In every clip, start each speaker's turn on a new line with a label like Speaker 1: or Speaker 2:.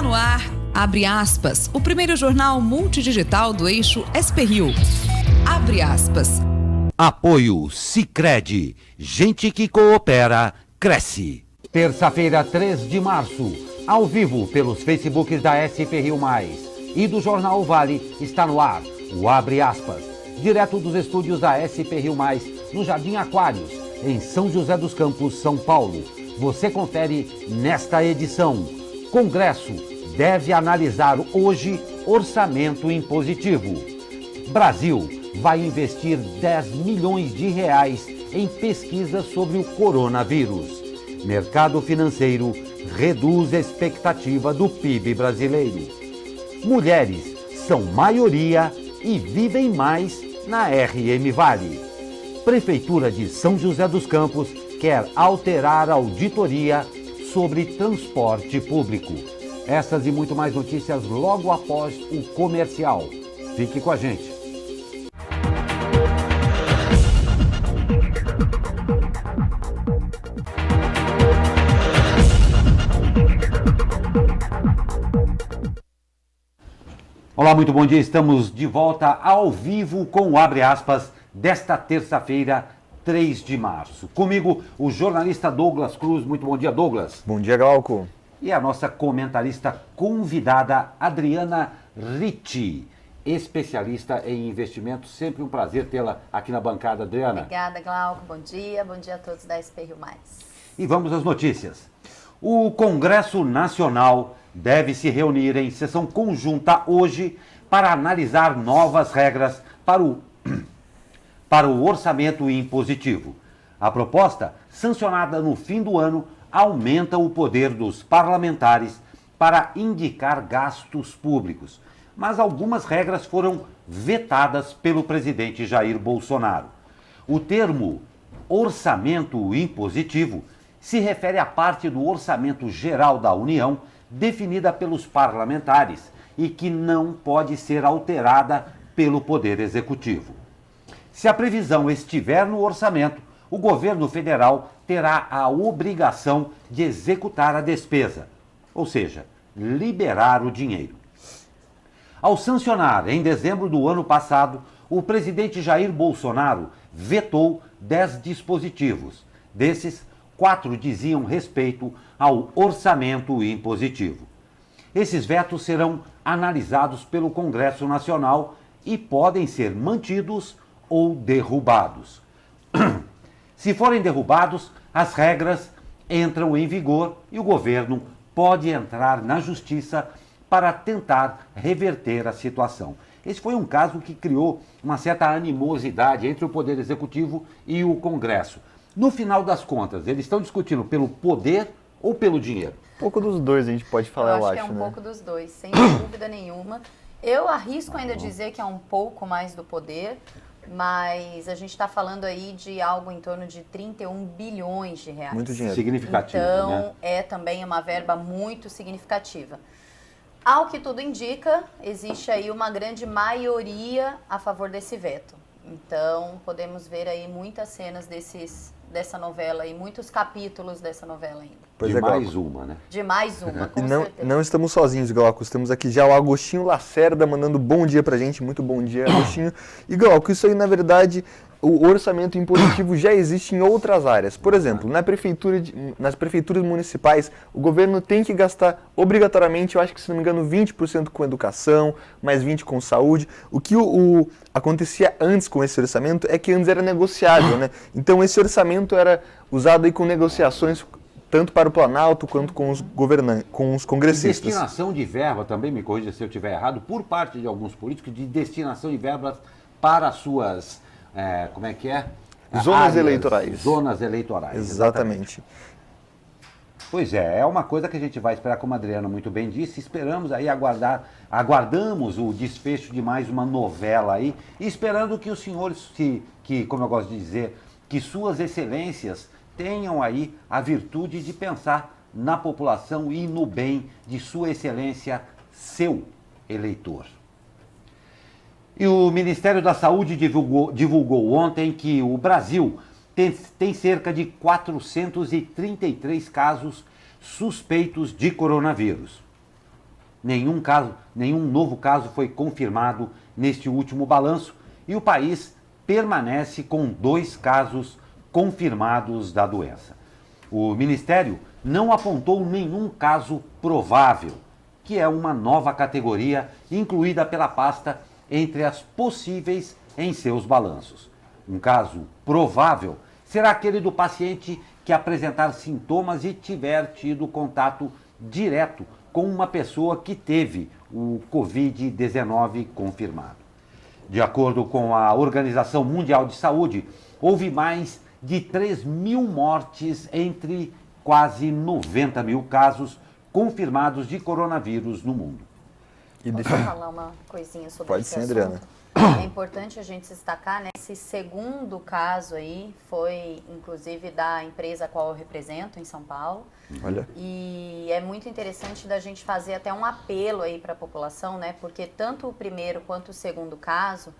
Speaker 1: no ar, abre aspas, o primeiro jornal multidigital do eixo SP-Rio. Abre aspas.
Speaker 2: Apoio Sicredi. Gente que coopera, cresce. Terça-feira, 3 de março, ao vivo pelos Facebooks da SP-Rio Mais e do Jornal Vale, está no ar o Abre Aspas, direto dos estúdios da SP-Rio Mais, no Jardim Aquários, em São José dos Campos, São Paulo. Você confere nesta edição. Congresso deve analisar hoje orçamento impositivo. Brasil vai investir 10 milhões de reais em pesquisas sobre o coronavírus. Mercado financeiro reduz a expectativa do PIB brasileiro. Mulheres são maioria e vivem mais na RM Vale. Prefeitura de São José dos Campos quer alterar a auditoria sobre transporte público. Essas e muito mais notícias logo após o comercial. Fique com a gente. Olá, muito bom dia. Estamos de volta ao vivo com o Abre Aspas desta terça-feira, 3 de março. Comigo, o jornalista Douglas Cruz. Muito bom dia, Douglas.
Speaker 3: Bom dia, Glauco.
Speaker 2: E a nossa comentarista convidada, Adriana Ricci, especialista em investimentos. Sempre um prazer tê-la aqui na bancada, Adriana.
Speaker 4: Obrigada, Glauco. Bom dia a todos da SP-Rio Mais.
Speaker 2: E vamos às notícias. O Congresso Nacional deve se reunir em sessão conjunta hoje para analisar novas regras para o orçamento impositivo. A proposta, sancionada no fim do ano, aumenta o poder dos parlamentares para indicar gastos públicos. Mas algumas regras foram vetadas pelo presidente Jair Bolsonaro. O termo orçamento impositivo se refere à parte do orçamento geral da União definida pelos parlamentares e que não pode ser alterada pelo Poder Executivo. Se a previsão estiver no orçamento, o governo federal terá a obrigação de executar a despesa, ou seja, liberar o dinheiro. Ao sancionar em dezembro do ano passado, o presidente Jair Bolsonaro vetou 10 dispositivos. Desses, 4 diziam respeito ao orçamento impositivo. Esses vetos serão analisados pelo Congresso Nacional e podem ser mantidos ou derrubados. Se forem derrubados, as regras entram em vigor e o governo pode entrar na justiça para tentar reverter a situação. Esse foi um caso que criou uma certa animosidade entre o Poder Executivo e o Congresso. No final das contas, eles estão discutindo pelo poder ou pelo dinheiro?
Speaker 3: Um pouco dos dois a gente pode falar, eu acho,
Speaker 4: que é um
Speaker 3: né?
Speaker 4: pouco dos dois, sem dúvida nenhuma. Eu arrisco ainda dizer que é um pouco mais do poder, mas a gente está falando aí de algo em torno de 31 bilhões de reais.
Speaker 3: Muito dinheiro.
Speaker 2: Significativo,
Speaker 4: então,
Speaker 2: né?
Speaker 4: é também uma verba muito significativa. Ao que tudo indica, existe aí uma grande maioria a favor desse veto. Então, podemos ver aí muitas cenas dessa novela e muitos capítulos dessa novela ainda.
Speaker 3: Pois
Speaker 2: de
Speaker 3: é,
Speaker 2: mais
Speaker 3: Glauco.
Speaker 2: uma, né?
Speaker 4: De mais uma, com
Speaker 3: E
Speaker 4: certeza.
Speaker 3: não estamos sozinhos, Glauco. Temos aqui já o Agostinho Lacerda mandando bom dia pra gente. Muito bom dia, Agostinho. E, Glauco, isso aí, na verdade, o orçamento impositivo já existe em outras áreas. Por exemplo, nas prefeituras municipais, o governo tem que gastar obrigatoriamente, eu acho que, se não me engano, 20% com educação, mais 20% com saúde. O que acontecia antes com esse orçamento é que antes era negociável, né? Então, esse orçamento era usado aí com negociações tanto para o Planalto quanto com os congressistas.
Speaker 2: Destinação de verba, também me corrija se eu estiver errado, por parte de alguns políticos, de destinação de verbas para as suas,
Speaker 3: Zonas
Speaker 2: áreas,
Speaker 3: eleitorais.
Speaker 2: Zonas eleitorais.
Speaker 3: Exatamente.
Speaker 2: Pois é uma coisa que a gente vai esperar, como a Adriana muito bem disse, esperamos aí aguardamos o desfecho de mais uma novela aí, e esperando que os senhores, como eu gosto de dizer, que suas excelências tenham aí a virtude de pensar na população e no bem de sua excelência, seu eleitor. E o Ministério da Saúde divulgou ontem que o Brasil tem cerca de 433 casos suspeitos de coronavírus. Nenhum novo caso foi confirmado neste último balanço e o país permanece com 2 casos confirmados da doença. O Ministério não apontou nenhum caso provável, que é uma nova categoria incluída pela pasta entre as possíveis em seus balanços. Um caso provável será aquele do paciente que apresentar sintomas e tiver tido contato direto com uma pessoa que teve o Covid-19 confirmado. De acordo com a Organização Mundial de Saúde, houve mais de 3.000 mortes entre quase 90 mil casos confirmados de coronavírus no mundo.
Speaker 3: E
Speaker 4: Posso falar uma coisinha sobre
Speaker 3: Pode
Speaker 4: esse
Speaker 3: sim,
Speaker 4: assunto?
Speaker 3: Adriana.
Speaker 4: É importante a gente destacar, né? Esse segundo caso aí foi, inclusive, da empresa a qual eu represento, em São Paulo.
Speaker 3: Olha.
Speaker 4: E é muito interessante da gente fazer até um apelo aí para a população, né? Porque tanto o primeiro quanto o segundo caso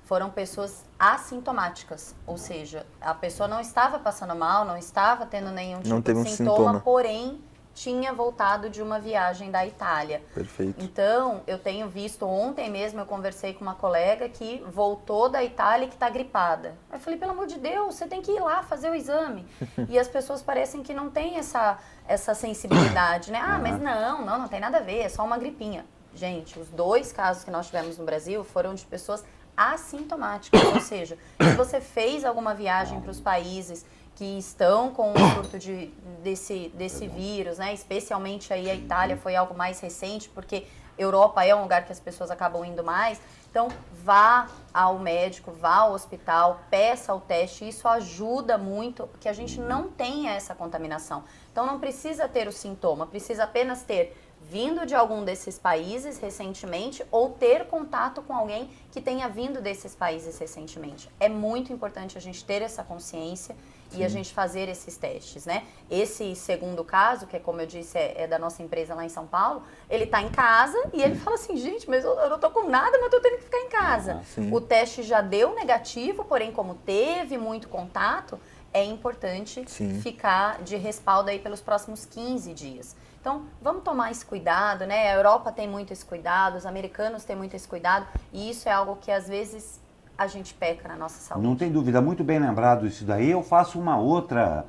Speaker 4: foram pessoas assintomáticas. Ou seja, a pessoa não estava passando mal, não estava tendo nenhum tipo
Speaker 3: teve
Speaker 4: de
Speaker 3: um
Speaker 4: sintoma,
Speaker 3: sintoma.
Speaker 4: porém tinha voltado de uma viagem da Itália.
Speaker 3: Perfeito.
Speaker 4: Então, eu tenho visto, ontem mesmo eu conversei com uma colega que voltou da Itália e que está gripada. Eu falei, pelo amor de Deus, você tem que ir lá fazer o exame. E as pessoas parecem que não têm essa sensibilidade, né? Ah, mas não tem nada a ver, é só uma gripinha. Gente, os 2 casos que nós tivemos no Brasil foram de pessoas assintomáticas, ou seja, se você fez alguma viagem para os países que estão com o surto desse vírus, né? Especialmente aí a Itália foi algo mais recente, porque Europa é um lugar que as pessoas acabam indo mais. Então, vá ao médico, vá ao hospital, peça o teste. Isso ajuda muito que a gente não tenha essa contaminação. Então, não precisa ter o sintoma, precisa apenas ter vindo de algum desses países recentemente ou ter contato com alguém que tenha vindo desses países recentemente. É muito importante a gente ter essa consciência e a gente fazer esses testes, né? Esse segundo caso, que é como eu disse, é da nossa empresa lá em São Paulo, ele tá em casa e ele fala assim, gente, mas eu não tô com nada, mas eu tô tendo que ficar em casa. O teste já deu negativo, porém como teve muito contato, é importante ficar de respaldo aí pelos próximos 15 dias. Então, vamos tomar esse cuidado, né? A Europa tem muito esse cuidado, os americanos têm muito esse cuidado, e isso é algo que às vezes a gente peca na nossa saúde.
Speaker 2: Não tem dúvida, muito bem lembrado isso daí. Eu faço uma outra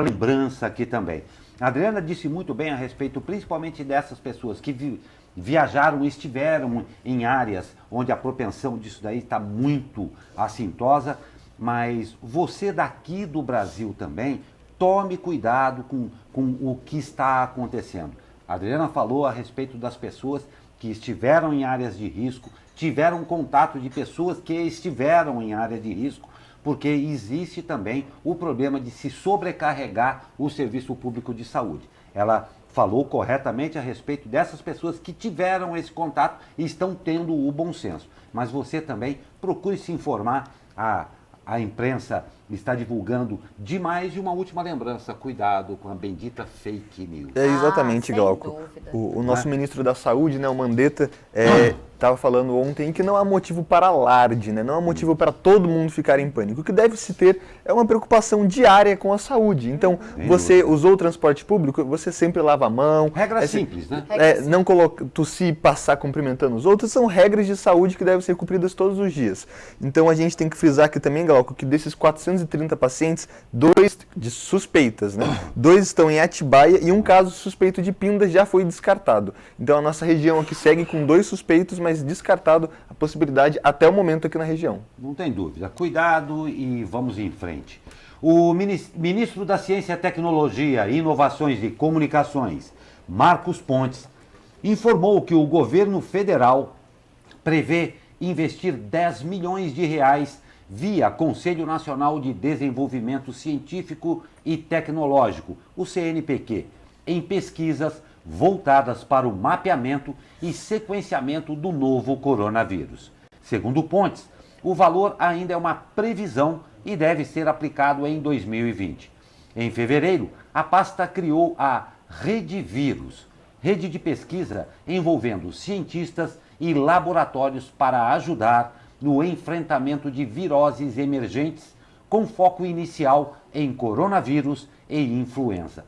Speaker 2: lembrança aqui também. A Adriana disse muito bem a respeito, principalmente dessas pessoas que viajaram, estiveram em áreas onde a propensão disso daí está muito assintosa, mas você daqui do Brasil também, tome cuidado com o que está acontecendo. A Adriana falou a respeito das pessoas que estiveram em áreas de risco, tiveram contato de pessoas que estiveram em área de risco, porque existe também o problema de se sobrecarregar o serviço público de saúde. Ela falou corretamente a respeito dessas pessoas que tiveram esse contato e estão tendo o bom senso. Mas você também procure se informar. A imprensa está divulgando demais. E uma última lembrança, cuidado com a bendita fake news.
Speaker 3: É exatamente,
Speaker 4: sem
Speaker 3: Glauco.
Speaker 4: dúvida.
Speaker 3: O nosso ministro da Saúde, né, o Mandetta, estava falando ontem que não há motivo para alarde, né? Não há motivo para todo mundo ficar em pânico. O que deve se ter é uma preocupação diária com a saúde. Então, você usou o transporte público, você sempre lava a mão.
Speaker 2: Regras simples, né?
Speaker 3: Não tossir, passar cumprimentando os outros, são regras de saúde que devem ser cumpridas todos os dias. Então, a gente tem que frisar aqui também, Glauco, que desses 430 pacientes, 2 de suspeitas, né? 2 estão em Atibaia e um caso suspeito de Pindas já foi descartado. Então, a nossa região aqui segue com 2 suspeitos, mas descartado a possibilidade até o momento aqui na região.
Speaker 2: Não tem dúvida. Cuidado e vamos em frente. O ministro da Ciência, Tecnologia, Inovações e Comunicações, Marcos Pontes, informou que o governo federal prevê investir 10 milhões de reais via Conselho Nacional de Desenvolvimento Científico e Tecnológico, o CNPq, em pesquisas voltadas para o mapeamento e sequenciamento do novo coronavírus. Segundo Pontes, o valor ainda é uma previsão e deve ser aplicado em 2020. Em fevereiro, a pasta criou a Rede Vírus, rede de pesquisa envolvendo cientistas e laboratórios para ajudar no enfrentamento de viroses emergentes, com foco inicial em coronavírus e influenza.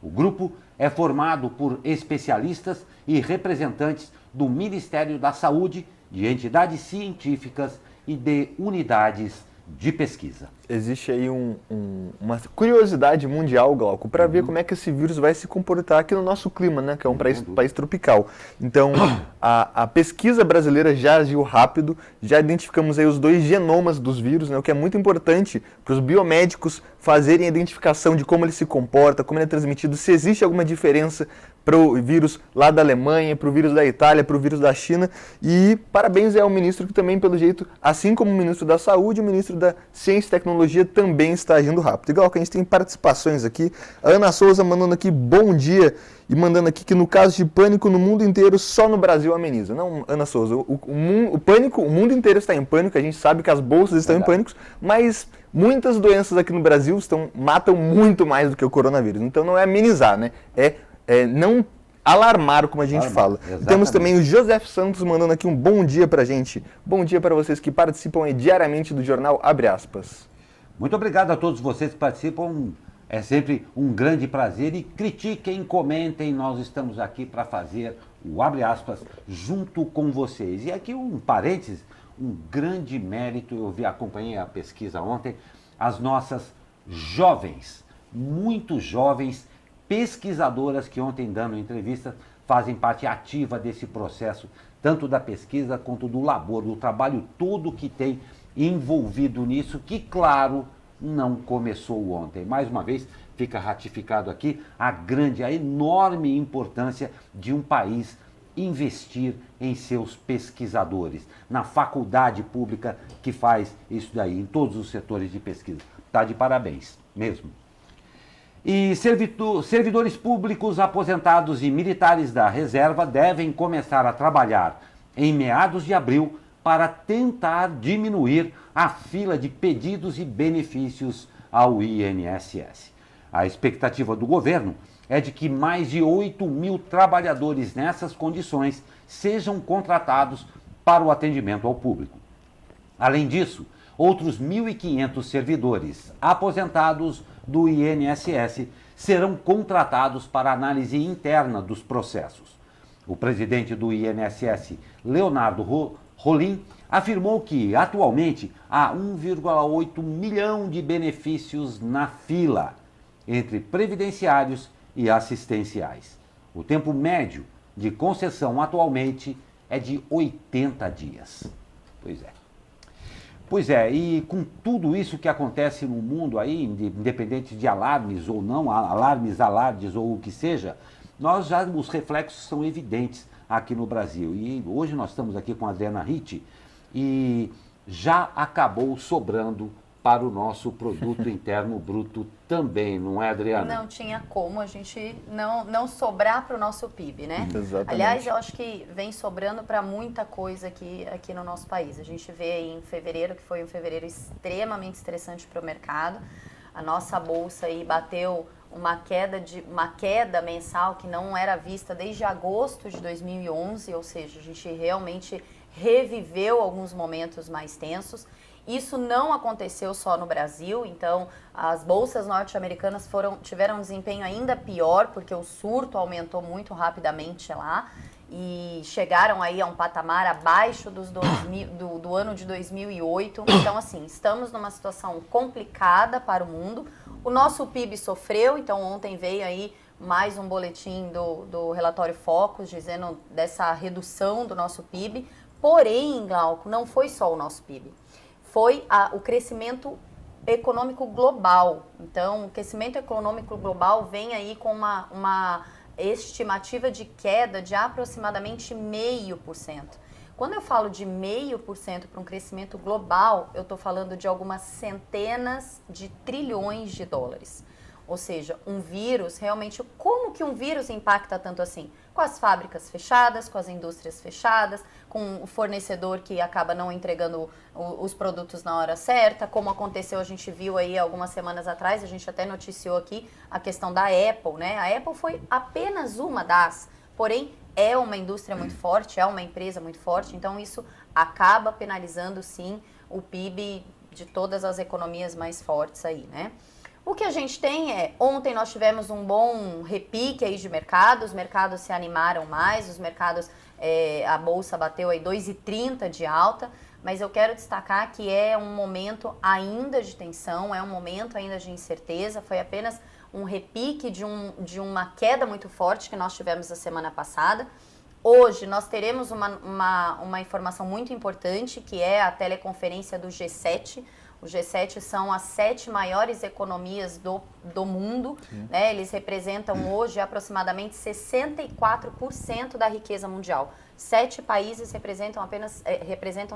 Speaker 2: O grupo é formado por especialistas e representantes do Ministério da Saúde, de entidades científicas e de unidades de pesquisa.
Speaker 3: Existe aí uma curiosidade mundial, Glauco, para ver como é que esse vírus vai se comportar aqui no nosso clima, né, que é um país tropical. Então, a pesquisa brasileira já agiu rápido, já identificamos aí os 2 genomas dos vírus, né, o que é muito importante para os biomédicos fazerem a identificação de como ele se comporta, como ele é transmitido, se existe alguma diferença para o vírus lá da Alemanha, para o vírus da Itália, para o vírus da China. E parabéns ao ministro que também, pelo jeito, assim como o ministro da Saúde, o ministro da Ciência e Tecnologia também está agindo rápido. Igual que a gente tem participações aqui. A Ana Souza mandando aqui bom dia e mandando aqui que no caso de pânico no mundo inteiro, só no Brasil ameniza. Não, Ana Souza, o pânico, o mundo inteiro está em pânico, a gente sabe que as bolsas estão em pânico, mas muitas doenças aqui no Brasil matam muito mais do que o coronavírus. Então não é amenizar, né? É não alarmar, como a gente fala.
Speaker 2: Exatamente.
Speaker 3: Temos também o Joseph Santos mandando aqui um bom dia pra gente. Bom dia para vocês que participam aí diariamente do jornal Abre Aspas.
Speaker 2: Muito obrigado a todos vocês que participam. É sempre um grande prazer. E critiquem, comentem. Nós estamos aqui para fazer o Abre Aspas junto com vocês. E aqui um parênteses, um grande mérito. Eu acompanhei a pesquisa ontem. As nossas jovens, muito jovens, pesquisadoras que ontem dando entrevista fazem parte ativa desse processo, tanto da pesquisa quanto do labor, do trabalho todo que tem envolvido nisso, que claro, não começou ontem. Mais uma vez, fica ratificado aqui a enorme importância de um país investir em seus pesquisadores, na faculdade pública que faz isso daí, em todos os setores de pesquisa. Está de parabéns, mesmo. E servidores públicos, aposentados e militares da reserva devem começar a trabalhar em meados de abril para tentar diminuir a fila de pedidos e benefícios ao INSS. A expectativa do governo é de que mais de 8.000 trabalhadores nessas condições sejam contratados para o atendimento ao público. Além disso, outros 1.500 servidores aposentados do INSS serão contratados para análise interna dos processos. O presidente do INSS, Leonardo Rolim, afirmou que atualmente há 1,8 milhão de benefícios na fila, entre previdenciários e assistenciais. O tempo médio de concessão atualmente é de 80 dias. Pois é, e com tudo isso que acontece no mundo aí, independente de alarmes ou não, alardes ou o que seja, os reflexos são evidentes aqui no Brasil. E hoje nós estamos aqui com a Adriana Ritt e já acabou sobrando para o nosso produto interno bruto também, não é, Adriana?
Speaker 4: Não tinha como a gente não sobrar para o nosso PIB, né?
Speaker 3: Exatamente.
Speaker 4: Aliás, eu acho que vem sobrando para muita coisa aqui no nosso país. A gente vê aí em fevereiro, que foi um fevereiro extremamente estressante para o mercado. A nossa bolsa aí bateu uma queda mensal que não era vista desde agosto de 2011, ou seja, a gente realmente reviveu alguns momentos mais tensos. Isso não aconteceu só no Brasil, então as bolsas norte-americanas tiveram um desempenho ainda pior, porque o surto aumentou muito rapidamente lá e chegaram aí a um patamar abaixo do ano de 2008. Então, assim, estamos numa situação complicada para o mundo. O nosso PIB sofreu, então ontem veio aí mais um boletim do relatório Focus dizendo dessa redução do nosso PIB. Porém, Glauco, não foi só o nosso PIB. Foi o crescimento econômico global. Então, o crescimento econômico global vem aí com uma estimativa de queda de aproximadamente 0,5%. Quando eu falo de 0,5% para um crescimento global, eu estou falando de algumas centenas de trilhões de dólares. Ou seja, um vírus, realmente, como que um vírus impacta tanto assim? Com as fábricas fechadas, com as indústrias fechadas, com o fornecedor que acaba não entregando os produtos na hora certa, como aconteceu, a gente viu aí algumas semanas atrás, a gente até noticiou aqui a questão da Apple, né? A Apple foi apenas uma das, porém é uma indústria muito forte, é uma empresa muito forte, então isso acaba penalizando sim o PIB de todas as economias mais fortes aí, né? O que a gente tem ontem nós tivemos um bom repique aí de mercado, os mercados se animaram mais, os mercados, a Bolsa bateu aí 2,30 de alta, mas eu quero destacar que é um momento ainda de tensão, é um momento ainda de incerteza, foi apenas um repique de uma queda muito forte que nós tivemos a semana passada. Hoje nós teremos uma informação muito importante, que é a teleconferência do G7. O G7 são as 7 maiores economias do mundo, né? Eles representam hoje aproximadamente 64% da riqueza mundial. 7 países representam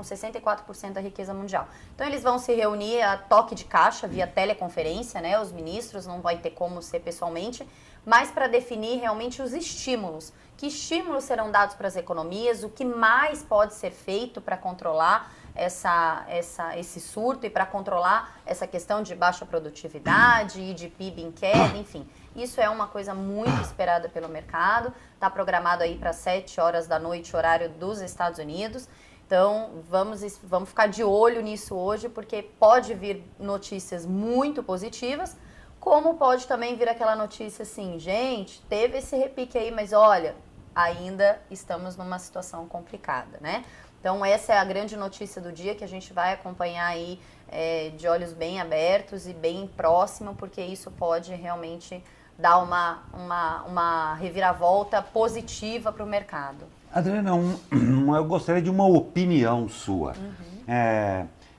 Speaker 4: 64% da riqueza mundial. Então eles vão se reunir a toque de caixa via teleconferência, né? Os ministros, não vai ter como ser pessoalmente, mas para definir realmente os estímulos. Que estímulos serão dados para as economias, o que mais pode ser feito para controlar esse surto e para controlar essa questão de baixa produtividade e de PIB em queda, enfim. Isso é uma coisa muito esperada pelo mercado, está programado aí para 7 horas da noite, horário dos Estados Unidos. Então, vamos ficar de olho nisso hoje, porque pode vir notícias muito positivas, como pode também vir aquela notícia assim, gente, teve esse repique aí, mas olha, ainda estamos numa situação complicada, né? Então, essa é a grande notícia do dia que a gente vai acompanhar aí de olhos bem abertos e bem próximo, porque isso pode realmente dar uma reviravolta positiva para o mercado.
Speaker 2: Adriana, eu gostaria de uma opinião sua.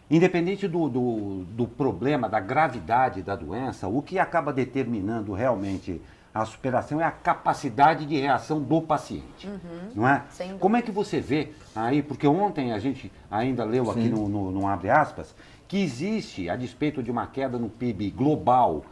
Speaker 2: Independente do problema, da gravidade da doença, o que acaba determinando realmente a superação é a capacidade de reação do paciente, não é? Como é que você vê aí, porque ontem a gente ainda leu aqui no abre aspas, que existe, a despeito de uma queda no PIB global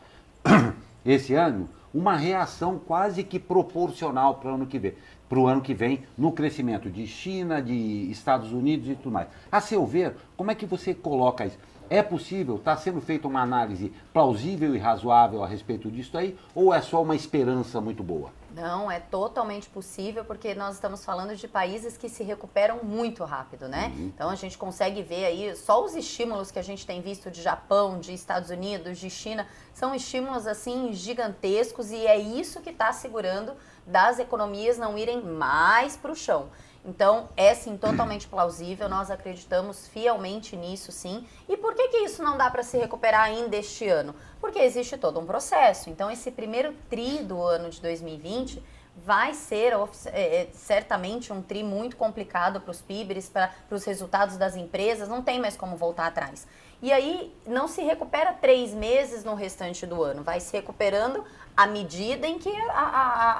Speaker 2: esse ano, uma reação quase que proporcional para o ano que vem no crescimento de China, de Estados Unidos e tudo mais. A seu ver, como é que você coloca isso? É possível? Está sendo feita uma análise plausível e razoável a respeito disso aí? Ou é só uma esperança muito boa?
Speaker 4: Não, é totalmente possível, porque nós estamos falando de países que se recuperam muito rápido, né? Então a gente consegue ver aí, só os estímulos que a gente tem visto de Japão, de Estados Unidos, de China, são estímulos assim gigantescos, e é isso que está segurando das economias não irem mais para o chão. Então, é sim totalmente plausível, nós acreditamos fielmente nisso, sim. E por que isso não dá para se recuperar ainda este ano? Porque existe todo um processo. Então, esse primeiro TRI do ano de 2020 vai ser certamente um TRI muito complicado para os PIBs, para os resultados das empresas, não tem mais como voltar atrás. E aí, não se recupera 3 meses no restante do ano, vai se recuperando à medida em que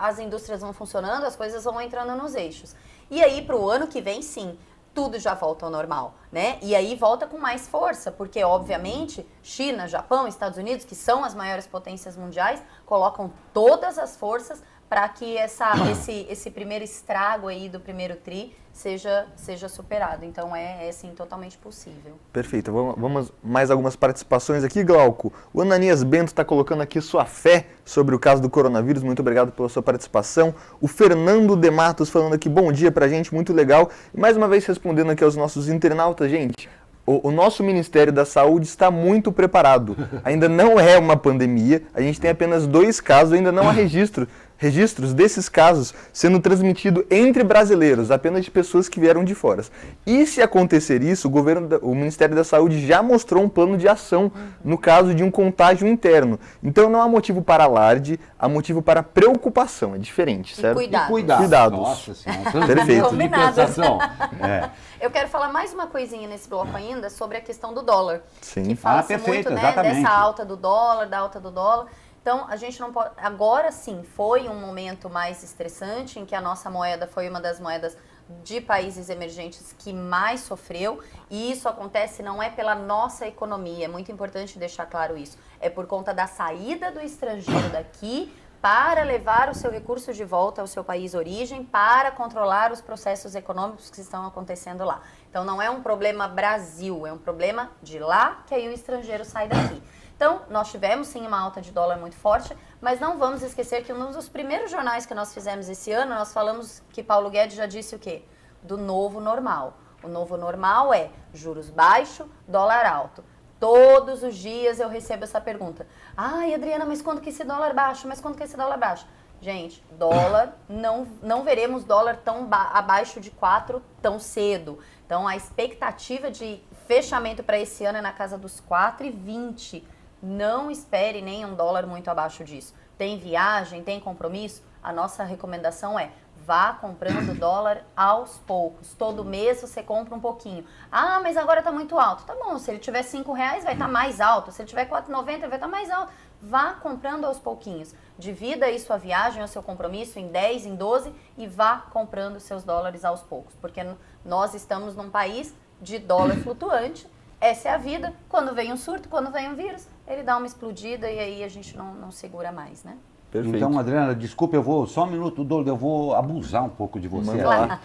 Speaker 4: as indústrias vão funcionando, as coisas vão entrando nos eixos. E aí, para o ano que vem, sim, tudo já volta ao normal, né? E aí volta com mais força, porque, obviamente, China, Japão, Estados Unidos, que são as maiores potências mundiais, colocam todas as forças para que esse primeiro estrago aí do primeiro TRI seja superado. Então, é sim, totalmente possível.
Speaker 3: Perfeito. Vamos mais algumas participações aqui, Glauco. O Ananias Bento está colocando aqui sua fé sobre o caso do coronavírus. Muito obrigado pela sua participação. O Fernando de Matos falando aqui, bom dia pra gente, muito legal. E mais uma vez respondendo aqui aos nossos internautas, gente. O nosso Ministério da Saúde está muito preparado. Ainda não é uma pandemia, a gente tem apenas 2 casos, ainda não há registros desses casos sendo transmitidos entre brasileiros, apenas de pessoas que vieram de fora. E se acontecer isso, o Ministério da Saúde já mostrou um plano de ação no caso de um contágio interno. Então não há motivo para alarde, há motivo para preocupação, é diferente, certo?
Speaker 4: E
Speaker 3: cuidados.
Speaker 2: Nossa senhora,
Speaker 3: perfeito.
Speaker 2: De pensação.
Speaker 4: Eu quero falar mais uma coisinha nesse bloco ainda sobre a questão do dólar.
Speaker 3: Sim.
Speaker 4: Que fala-se
Speaker 2: perfeito,
Speaker 4: muito, né,
Speaker 2: exatamente.
Speaker 4: dessa alta do dólar, da alta do dólar. Então, a gente não pode... Agora sim, foi um momento mais estressante, em que a nossa moeda foi uma das moedas de países emergentes que mais sofreu. E isso acontece não é pela nossa economia, é muito importante deixar claro isso. É por conta da saída do estrangeiro daqui para levar o seu recurso de volta ao seu país de origem, para controlar os processos econômicos que estão acontecendo lá. Então, não é um problema Brasil, é um problema de lá, que aí o estrangeiro sai daqui. Então, nós tivemos sim uma alta de dólar muito forte, mas não vamos esquecer que um dos primeiros jornais que nós fizemos esse ano, nós falamos que Paulo Guedes já disse o quê? Do novo normal. O novo normal é juros baixos, dólar alto. Todos os dias eu recebo essa pergunta. Ai, Adriana, mas quando que esse dólar baixa? Mas quando que esse dólar baixa? Gente, dólar, não veremos dólar tão abaixo de 4 tão cedo. Então, a expectativa de fechamento para esse ano é na casa dos 4,20. Não espere nem um dólar muito abaixo disso. Tem viagem, tem compromisso? A nossa recomendação é: vá comprando dólar aos poucos. Todo mês você compra um pouquinho. Ah, mas agora está muito alto. Tá bom, se ele tiver R$5, vai estar mais alto. Se ele tiver R$4,90, vai estar mais alto. Vá comprando aos pouquinhos. Divida aí sua viagem, o seu compromisso em 10, em 12 e vá comprando seus dólares aos poucos. Porque nós estamos num país de dólar flutuante. Essa é a vida. Quando vem um surto, quando vem um vírus, ele dá uma explodida e aí a gente não segura mais, né?
Speaker 3: Perfeito.
Speaker 2: Então, Adriana, desculpa, só um minuto, Doldo, eu vou abusar um pouco de você.
Speaker 3: Manda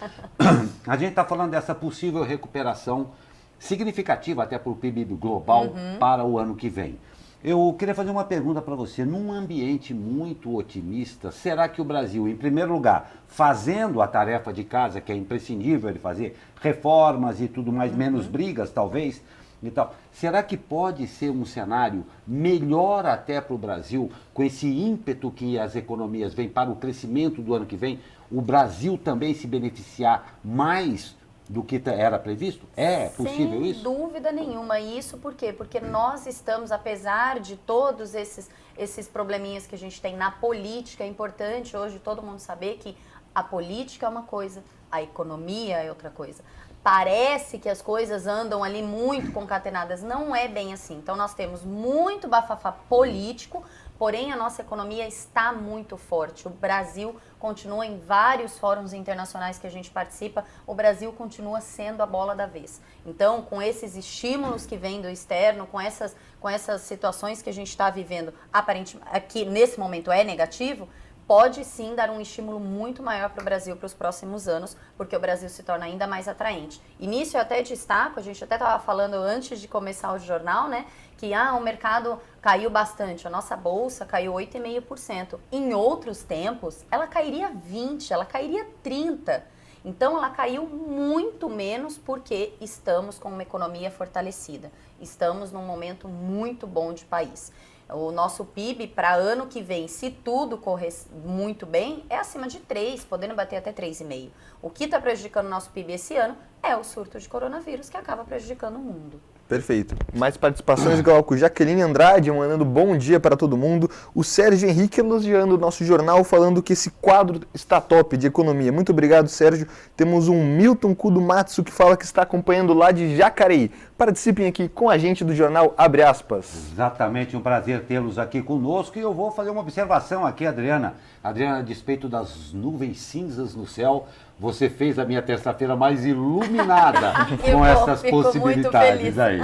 Speaker 2: A gente está falando dessa possível recuperação significativa até para o PIB global para o ano que vem. Eu queria fazer uma pergunta para você. Num ambiente muito otimista, será que o Brasil, em primeiro lugar, fazendo a tarefa de casa, que é imprescindível ele fazer, reformas e tudo mais, menos brigas, talvez, e tal, será que pode ser um cenário melhor até para o Brasil, com esse ímpeto que as economias vêm para o crescimento do ano que vem, o Brasil também se beneficiar mais do que era previsto? É possível isso?
Speaker 4: Sem dúvida nenhuma. Isso por quê? Porque nós estamos, apesar de todos esses probleminhas que a gente tem na política, é importante hoje todo mundo saber que a política é uma coisa, a economia é outra coisa. Parece que as coisas andam ali muito concatenadas, não é bem assim. Então nós temos muito bafafá político, porém a nossa economia está muito forte. O Brasil continua em vários fóruns internacionais que a gente participa, o Brasil continua sendo a bola da vez. Então, com esses estímulos que vêm do externo, com essas situações que a gente está vivendo, aparentemente, aqui nesse momento é negativo, pode sim dar um estímulo muito maior para o Brasil para os próximos anos, porque o Brasil se torna ainda mais atraente. E nisso eu até destaco, a gente até estava falando antes de começar o jornal, né, que o mercado caiu bastante, a nossa bolsa caiu 8,5%. Em outros tempos, ela cairia 20%, ela cairia 30%. Então, ela caiu muito menos porque estamos com uma economia fortalecida. Estamos num momento muito bom de país. O nosso PIB para ano que vem, se tudo correr muito bem, é acima de 3, podendo bater até 3,5. O que está prejudicando o nosso PIB esse ano é o surto de coronavírus, que acaba prejudicando o mundo.
Speaker 3: Perfeito. Mais participações, Glauco. Jaqueline Andrade mandando bom dia para todo mundo. O Sérgio Henrique elogiando o nosso jornal, falando que esse quadro está top de economia. Muito obrigado, Sérgio. Temos um Milton Kudumatsu que fala que está acompanhando lá de Jacareí. Participem aqui com a gente do jornal Abre Aspas.
Speaker 2: Exatamente, um prazer tê-los aqui conosco. E eu vou fazer uma observação aqui, Adriana. Adriana, a despeito das nuvens cinzas no céu, você fez a minha terça-feira mais iluminada com essas possibilidades aí.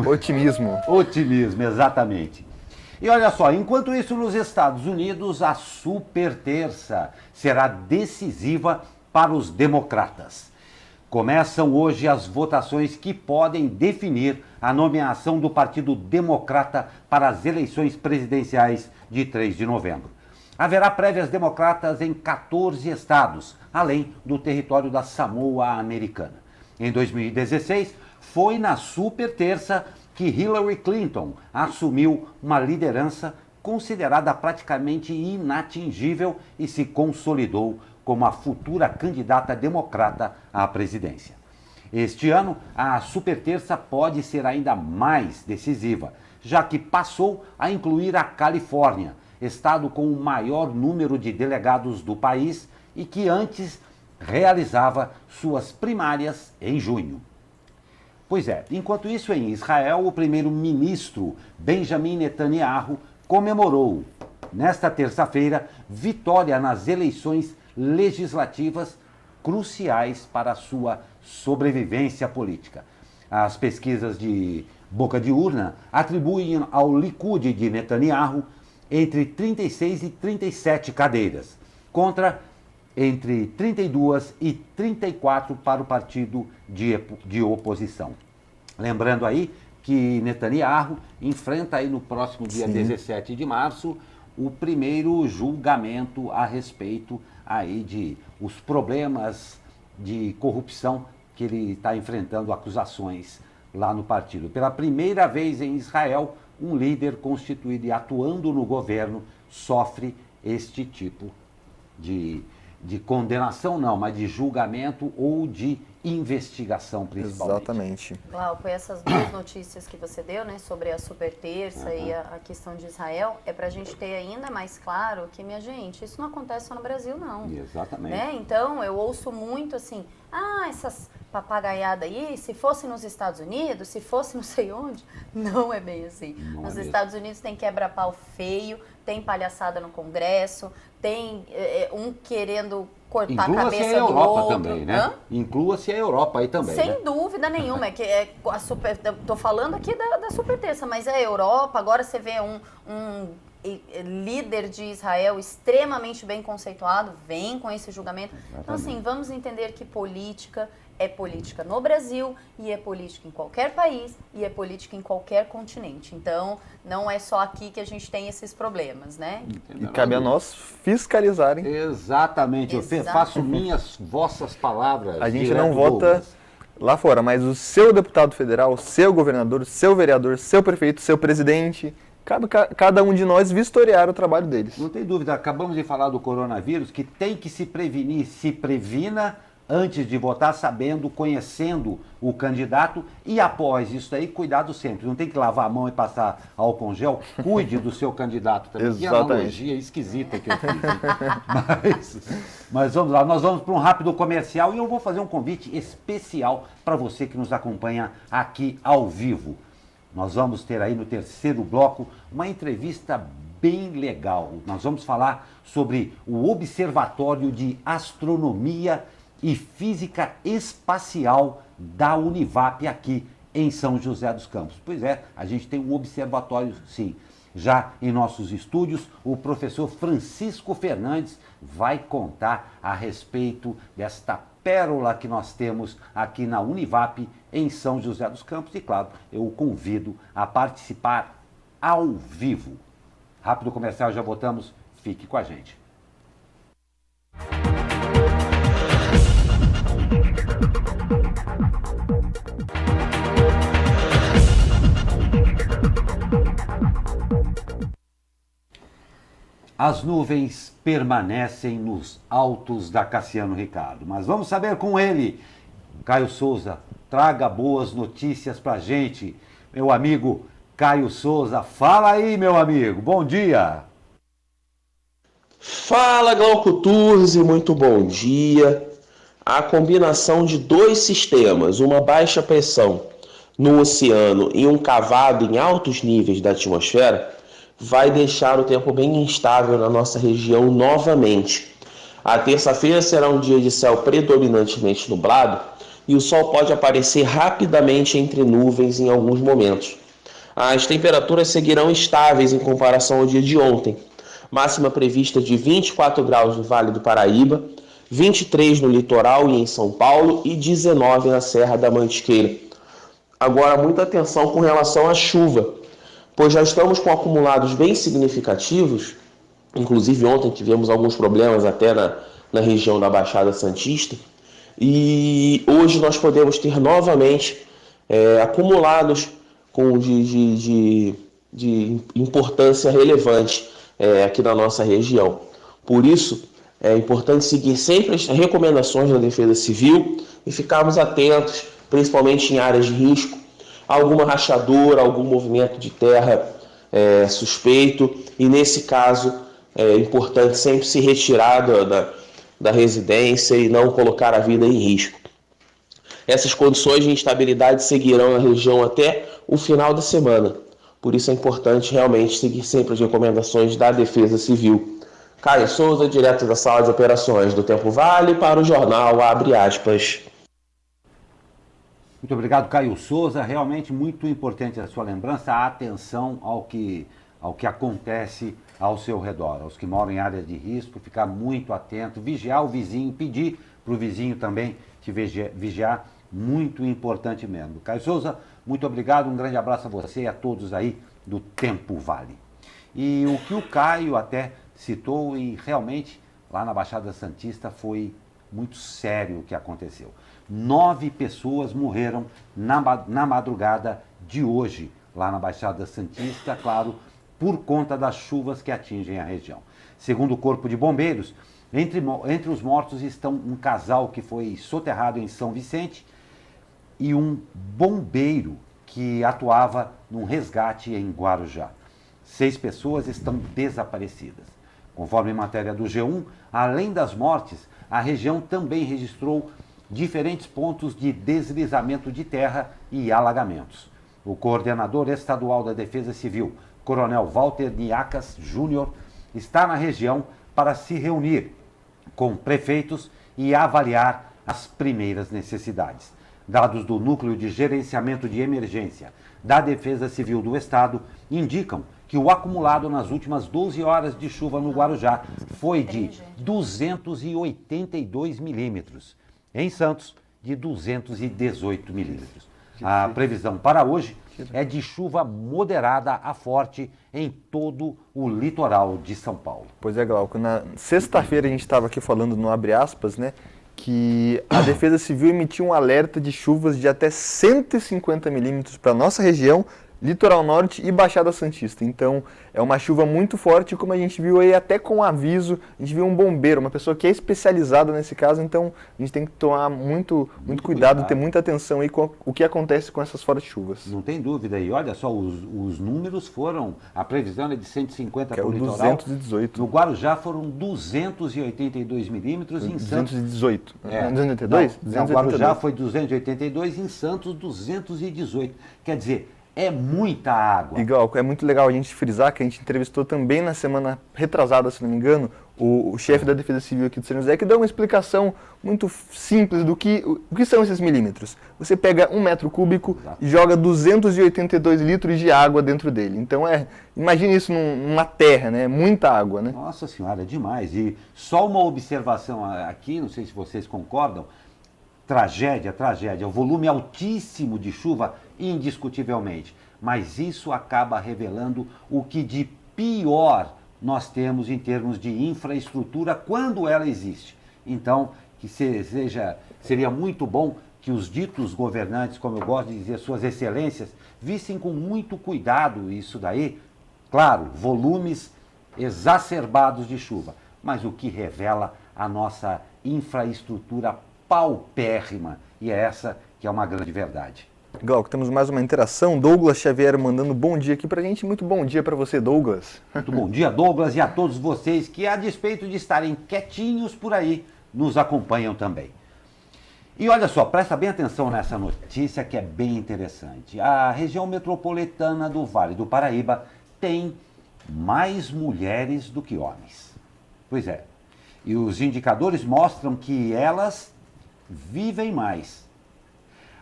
Speaker 3: Otimismo.
Speaker 2: Otimismo, exatamente. E olha só, enquanto isso nos Estados Unidos, a super terça será decisiva para os democratas. Começam hoje as votações que podem definir a nomeação do Partido Democrata para as eleições presidenciais de 3 de novembro. Haverá prévias democratas em 14 estados, além do território da Samoa Americana. Em 2016, foi na super terça que Hillary Clinton assumiu uma liderança considerada praticamente inatingível e se consolidou como a futura candidata democrata à presidência. Este ano, a super terça pode ser ainda mais decisiva, já que passou a incluir a Califórnia, estado com o maior número de delegados do país e que antes realizava suas primárias em junho. Pois é, enquanto isso em Israel, o primeiro-ministro Benjamin Netanyahu comemorou, nesta terça-feira, vitória nas eleições legislativas cruciais para a sua sobrevivência política. As pesquisas de boca de urna atribuem ao Likud de Netanyahu entre 36 e 37 cadeiras, contra entre 32 e 34 para o partido de oposição. Lembrando aí que Netanyahu enfrenta aí no próximo dia 17 de março o primeiro julgamento a respeito aí de os problemas de corrupção que ele está enfrentando, acusações lá no partido. Pela primeira vez em Israel, um líder constituído e atuando no governo sofre este tipo de condenação, não, mas de julgamento ou de investigação, principalmente.
Speaker 3: Exatamente.
Speaker 4: Glauco, essas duas notícias que você deu, né, sobre a super terça e a questão de Israel, é para a gente ter ainda mais claro que, minha gente, isso não acontece só no Brasil, não.
Speaker 2: Exatamente.
Speaker 4: Né? Então, eu ouço muito assim, essas papagaiadas aí, se fosse nos Estados Unidos, se fosse não sei onde, não é bem assim. Nos Estados Unidos tem quebra-pau feio, tem palhaçada no Congresso, tem um querendo cortar a cabeça do outro. Inclua-se a Europa também, né?
Speaker 2: Inclua-se a Europa aí também,
Speaker 4: sem dúvida nenhuma, tô falando aqui da super terça, mas é a Europa, agora você vê um líder de Israel extremamente bem conceituado, vem com esse julgamento. Exatamente. Então, assim, vamos entender que política é política no Brasil, e é política em qualquer país, e é política em qualquer continente. Então, não é só aqui que a gente tem esses problemas, né?
Speaker 3: E cabe a nós fiscalizarem.
Speaker 2: Exatamente. Eu faço minhas vossas palavras.
Speaker 3: A gente não vota lá fora, mas o seu deputado federal, o seu governador, o seu vereador, seu prefeito, seu presidente, cabe cada um de nós vistoriar o trabalho deles.
Speaker 2: Não tem dúvida, acabamos de falar do coronavírus, que tem que se prevenir, se previna antes de votar, sabendo, conhecendo o candidato, e após isso aí, cuidado sempre. Não tem que lavar a mão e passar álcool gel, cuide do seu candidato também.
Speaker 3: Exatamente.
Speaker 2: Que analogia esquisita que eu fiz. Mas vamos lá, nós vamos para um rápido comercial e eu vou fazer um convite especial para você que nos acompanha aqui ao vivo. Nós vamos ter aí no terceiro bloco uma entrevista bem legal. Nós vamos falar sobre o Observatório de Astronomia e Física Espacial da Univap aqui em São José dos Campos. Pois é, a gente tem um observatório, sim. Já em nossos estúdios, o professor Francisco Fernandes vai contar a respeito desta pérola que nós temos aqui na Univap em São José dos Campos. E claro, eu o convido a participar ao vivo. Rápido comercial, já voltamos. Fique com a gente. As nuvens permanecem nos altos da Cassiano Ricardo, mas vamos saber com ele. Caio Souza, traga boas notícias pra gente. Meu amigo Caio Souza, fala aí, meu amigo, bom dia.
Speaker 5: Fala, Glauco Turzi, muito bom dia. A combinação de dois sistemas, uma baixa pressão no oceano e um cavado em altos níveis da atmosfera, vai deixar o tempo bem instável na nossa região novamente. A terça-feira será um dia de céu predominantemente nublado e o sol pode aparecer rapidamente entre nuvens em alguns momentos. As temperaturas seguirão estáveis em comparação ao dia de ontem. Máxima prevista de 24 graus no Vale do Paraíba, 23 no litoral e em São Paulo e 19 na Serra da Mantiqueira. Agora, muita atenção com relação à chuva, pois já estamos com acumulados bem significativos. Inclusive ontem tivemos alguns problemas até na região da Baixada Santista, e hoje nós podemos ter novamente acumulados de importância relevante aqui na nossa região. Por isso, é importante seguir sempre as recomendações da Defesa Civil e ficarmos atentos, principalmente em áreas de risco, alguma rachadura, algum movimento de terra suspeito, e nesse caso é importante sempre se retirar da residência e não colocar a vida em risco. Essas condições de instabilidade seguirão na região até o final da semana, por isso é importante realmente seguir sempre as recomendações da Defesa Civil. Caio Souza, direto da Sala de Operações do Tempo Vale, para o jornal Abre Aspas.
Speaker 2: Muito obrigado, Caio Souza. Realmente muito importante a sua lembrança, a atenção ao que acontece ao seu redor. Aos que moram em áreas de risco, ficar muito atento, vigiar o vizinho, pedir para o vizinho também te vigiar, muito importante mesmo. Caio Souza, muito obrigado, um grande abraço a você e a todos aí do Tempo Vale. E o que o Caio até citou, e realmente lá na Baixada Santista foi muito sério o que aconteceu. 9 pessoas morreram na madrugada de hoje, lá na Baixada Santista, claro, por conta das chuvas que atingem a região. Segundo o Corpo de Bombeiros, entre os mortos estão um casal que foi soterrado em São Vicente e um bombeiro que atuava num resgate em Guarujá. 6 pessoas estão desaparecidas. Conforme matéria do G1, além das mortes, a região também registrou diferentes pontos de deslizamento de terra e alagamentos. O coordenador estadual da Defesa Civil, Coronel Walter Niacas Júnior, está na região para se reunir com prefeitos e avaliar as primeiras necessidades. Dados do Núcleo de Gerenciamento de Emergência da Defesa Civil do Estado indicam que o acumulado nas últimas 12 horas de chuva no Guarujá foi de 282 milímetros. Em Santos, de 218 milímetros. A previsão para hoje é de chuva moderada a forte em todo o litoral de São Paulo.
Speaker 3: Pois é, Glauco, na sexta-feira a gente estava aqui falando no Abre Aspas, né, que a Defesa Civil emitiu um alerta de chuvas de até 150 milímetros para a nossa região, Litoral Norte e Baixada Santista. Então, é uma chuva muito forte, como a gente viu aí até com aviso, a gente viu um bombeiro, uma pessoa que é especializada nesse caso, então a gente tem que tomar muito cuidado, ter muita atenção aí com o que acontece com essas fortes chuvas.
Speaker 2: Não tem dúvida, e olha só, os números foram, a previsão é de 150 para o litoral.
Speaker 3: 218.
Speaker 2: No Guarujá foram 282 milímetros, em Santos...
Speaker 3: 218.
Speaker 2: 282? No Guarujá foi 282, em Santos 218. Quer dizer, é muita água.
Speaker 3: E, Glauco, é muito legal a gente frisar que a gente entrevistou também na semana retrasada, se não me engano, o chefe da Defesa Civil aqui do São José, que deu uma explicação muito simples do que são esses milímetros. Você pega 1 metro cúbico e joga 282 litros de água dentro dele. Então, imagine isso numa terra, né? Muita água, né?
Speaker 2: Nossa Senhora, é demais. E só uma observação aqui, não sei se vocês concordam, tragédia, o volume altíssimo de chuva, indiscutivelmente, mas isso acaba revelando o que de pior nós temos em termos de infraestrutura quando ela existe. Então, seria muito bom que os ditos governantes, como eu gosto de dizer, suas excelências, vissem com muito cuidado isso daí. Claro, volumes exacerbados de chuva, mas o que revela a nossa infraestrutura paupérrima, e é essa que é uma grande verdade.
Speaker 3: Glauco, temos mais uma interação. Douglas Xavier mandando bom dia aqui pra gente. Muito bom dia para você, Douglas.
Speaker 2: Muito bom dia, Douglas, e a todos vocês que, a despeito de estarem quietinhos por aí, nos acompanham também. E olha só, presta bem atenção nessa notícia que é bem interessante. A região metropolitana do Vale do Paraíba tem mais mulheres do que homens. Pois é, e os indicadores mostram que elas vivem mais.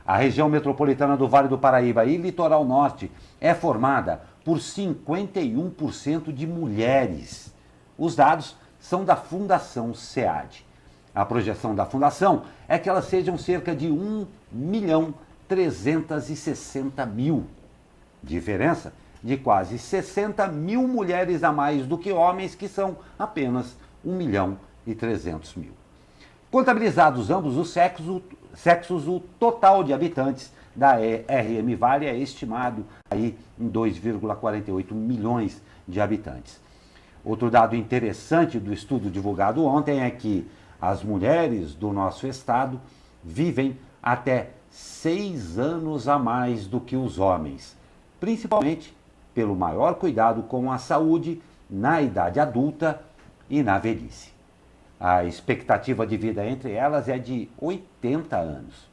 Speaker 2: A região metropolitana do Vale do Paraíba e Litoral Norte é formada por 51% de mulheres. Os dados são da Fundação SEAD. A projeção da Fundação é que elas sejam cerca de 1.360.000. Diferença de quase 60 mil mulheres a mais do que homens, que são apenas 1.300.000. Contabilizados ambos os sexos, o total de habitantes da RM Vale é estimado aí em 2,48 milhões de habitantes. Outro dado interessante do estudo divulgado ontem é que as mulheres do nosso estado vivem até 6 anos a mais do que os homens, principalmente pelo maior cuidado com a saúde na idade adulta e na velhice. A expectativa de vida entre elas é de 80 anos.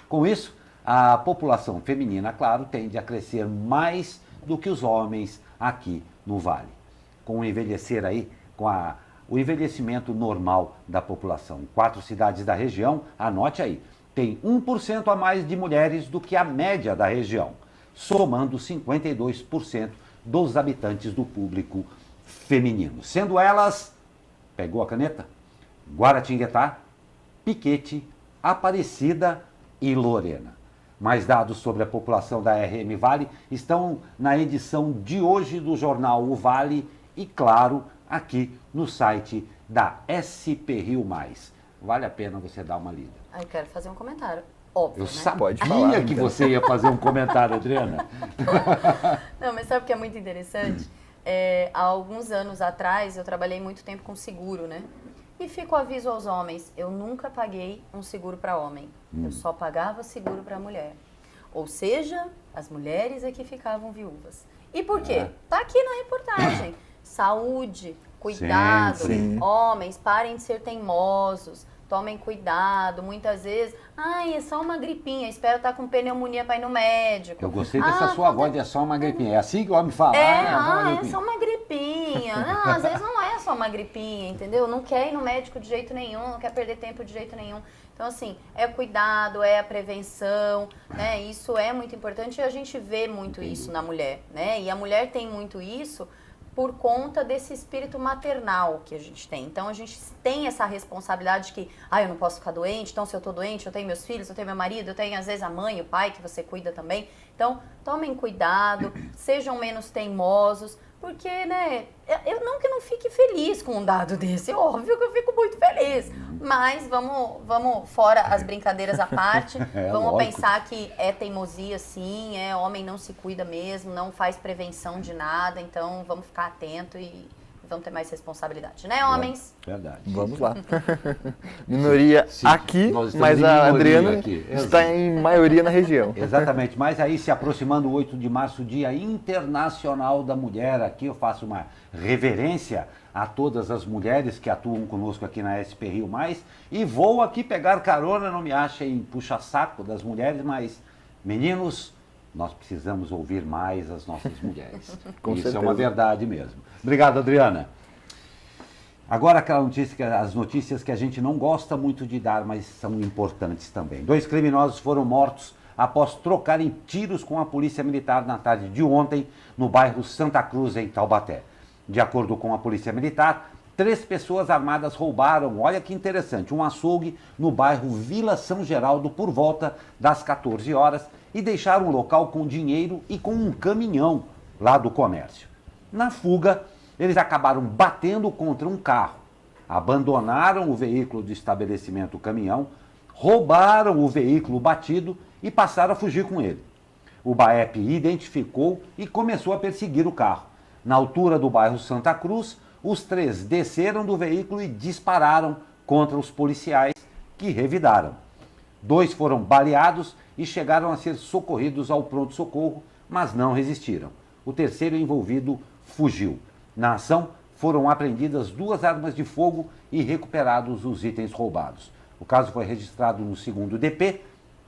Speaker 2: Com isso, a população feminina, claro, tende a crescer mais do que os homens aqui no Vale. Com o envelhecer aí, o envelhecimento normal da população. 4 cidades da região, anote aí, tem 1% a mais de mulheres do que a média da região, somando 52% dos habitantes do público feminino. Sendo elas, pegou a caneta? Guaratinguetá, Piquete, Aparecida e Lorena. Mais dados sobre a população da RM Vale estão na edição de hoje do jornal O Vale e, claro, aqui no site da SP Rio+. vale a pena você dar uma lida.
Speaker 4: Eu quero fazer um comentário. Óbvio,
Speaker 2: Eu
Speaker 4: né?
Speaker 2: sabia
Speaker 3: Pode falar,
Speaker 2: que
Speaker 3: então.
Speaker 2: você ia fazer um comentário, Adriana.
Speaker 4: Não, mas sabe o que é muito interessante? Há alguns anos atrás, eu trabalhei muito tempo com seguro, né? E fico o aviso aos homens, eu nunca paguei um seguro para homem. Eu só pagava seguro para mulher. Ou seja, as mulheres é que ficavam viúvas. E por quê? Tá aqui na reportagem. Saúde, cuidado,
Speaker 3: Sim.
Speaker 4: homens, parem de ser teimosos. Tomem cuidado, muitas vezes, é só uma gripinha, espero estar com pneumonia para ir no médico.
Speaker 2: Eu gostei dessa sua voz de é só uma gripinha. É assim que o homem fala.
Speaker 4: É só uma gripinha. Não, às vezes não é só uma gripinha, entendeu? Não quer ir no médico de jeito nenhum, não quer perder tempo de jeito nenhum. Então, assim, é cuidado, é a prevenção, né? Isso é muito importante e a gente vê muito isso na mulher, né? E a mulher tem muito isso por conta desse espírito maternal que a gente tem. Então, a gente tem essa responsabilidade de que, eu não posso ficar doente, então se eu tô doente, eu tenho meus filhos, eu tenho meu marido, eu tenho às vezes a mãe, o pai, que você cuida também. Então, tomem cuidado, sejam menos teimosos, porque, né, eu não que não fique feliz com um dado desse, óbvio que eu fico muito feliz, mas vamos fora as brincadeiras à parte, vamos
Speaker 2: lógico.
Speaker 4: pensar que é teimosia sim, homem não se cuida mesmo, não faz prevenção de nada, então vamos ficar atento e vamos ter mais responsabilidade, né, homens?
Speaker 2: Verdade.
Speaker 3: Vamos lá. Minoria
Speaker 2: Sim,
Speaker 3: aqui,
Speaker 2: nós estamos
Speaker 3: mas
Speaker 2: em
Speaker 3: a
Speaker 2: minoria
Speaker 3: Adriana
Speaker 2: aqui.
Speaker 3: está em maioria na região.
Speaker 2: Exatamente, mas aí se aproximando o 8 de março, Dia Internacional da Mulher, aqui eu faço uma reverência a todas as mulheres que atuam conosco aqui na SP Rio Mais e vou aqui pegar carona, não me achem puxa-saco das mulheres, mas meninos, nós precisamos ouvir mais as nossas mulheres.
Speaker 3: Com
Speaker 2: Isso
Speaker 3: certeza.
Speaker 2: é uma verdade mesmo. Obrigado, Adriana. Agora aquela notícia, as notícias que a gente não gosta muito de dar, mas são importantes também. 2 criminosos foram mortos após trocarem tiros com a polícia militar na tarde de ontem, no bairro Santa Cruz, em Taubaté. De acordo com a polícia militar, 3 pessoas armadas roubaram, olha que interessante, um açougue no bairro Vila São Geraldo por volta das 14 horas e deixaram o local com dinheiro e com um caminhão lá do comércio. Na fuga, eles acabaram batendo contra um carro, abandonaram o veículo do estabelecimento caminhão, roubaram o veículo batido e passaram a fugir com ele. O BAEP identificou e começou a perseguir o carro. Na altura do bairro Santa Cruz, os 3 desceram do veículo e dispararam contra os policiais, que revidaram. 2 foram baleados e chegaram a ser socorridos ao pronto-socorro, mas não resistiram. O terceiro envolvido fugiu. Na ação, foram apreendidas 2 armas de fogo e recuperados os itens roubados. O caso foi registrado no 2º DP.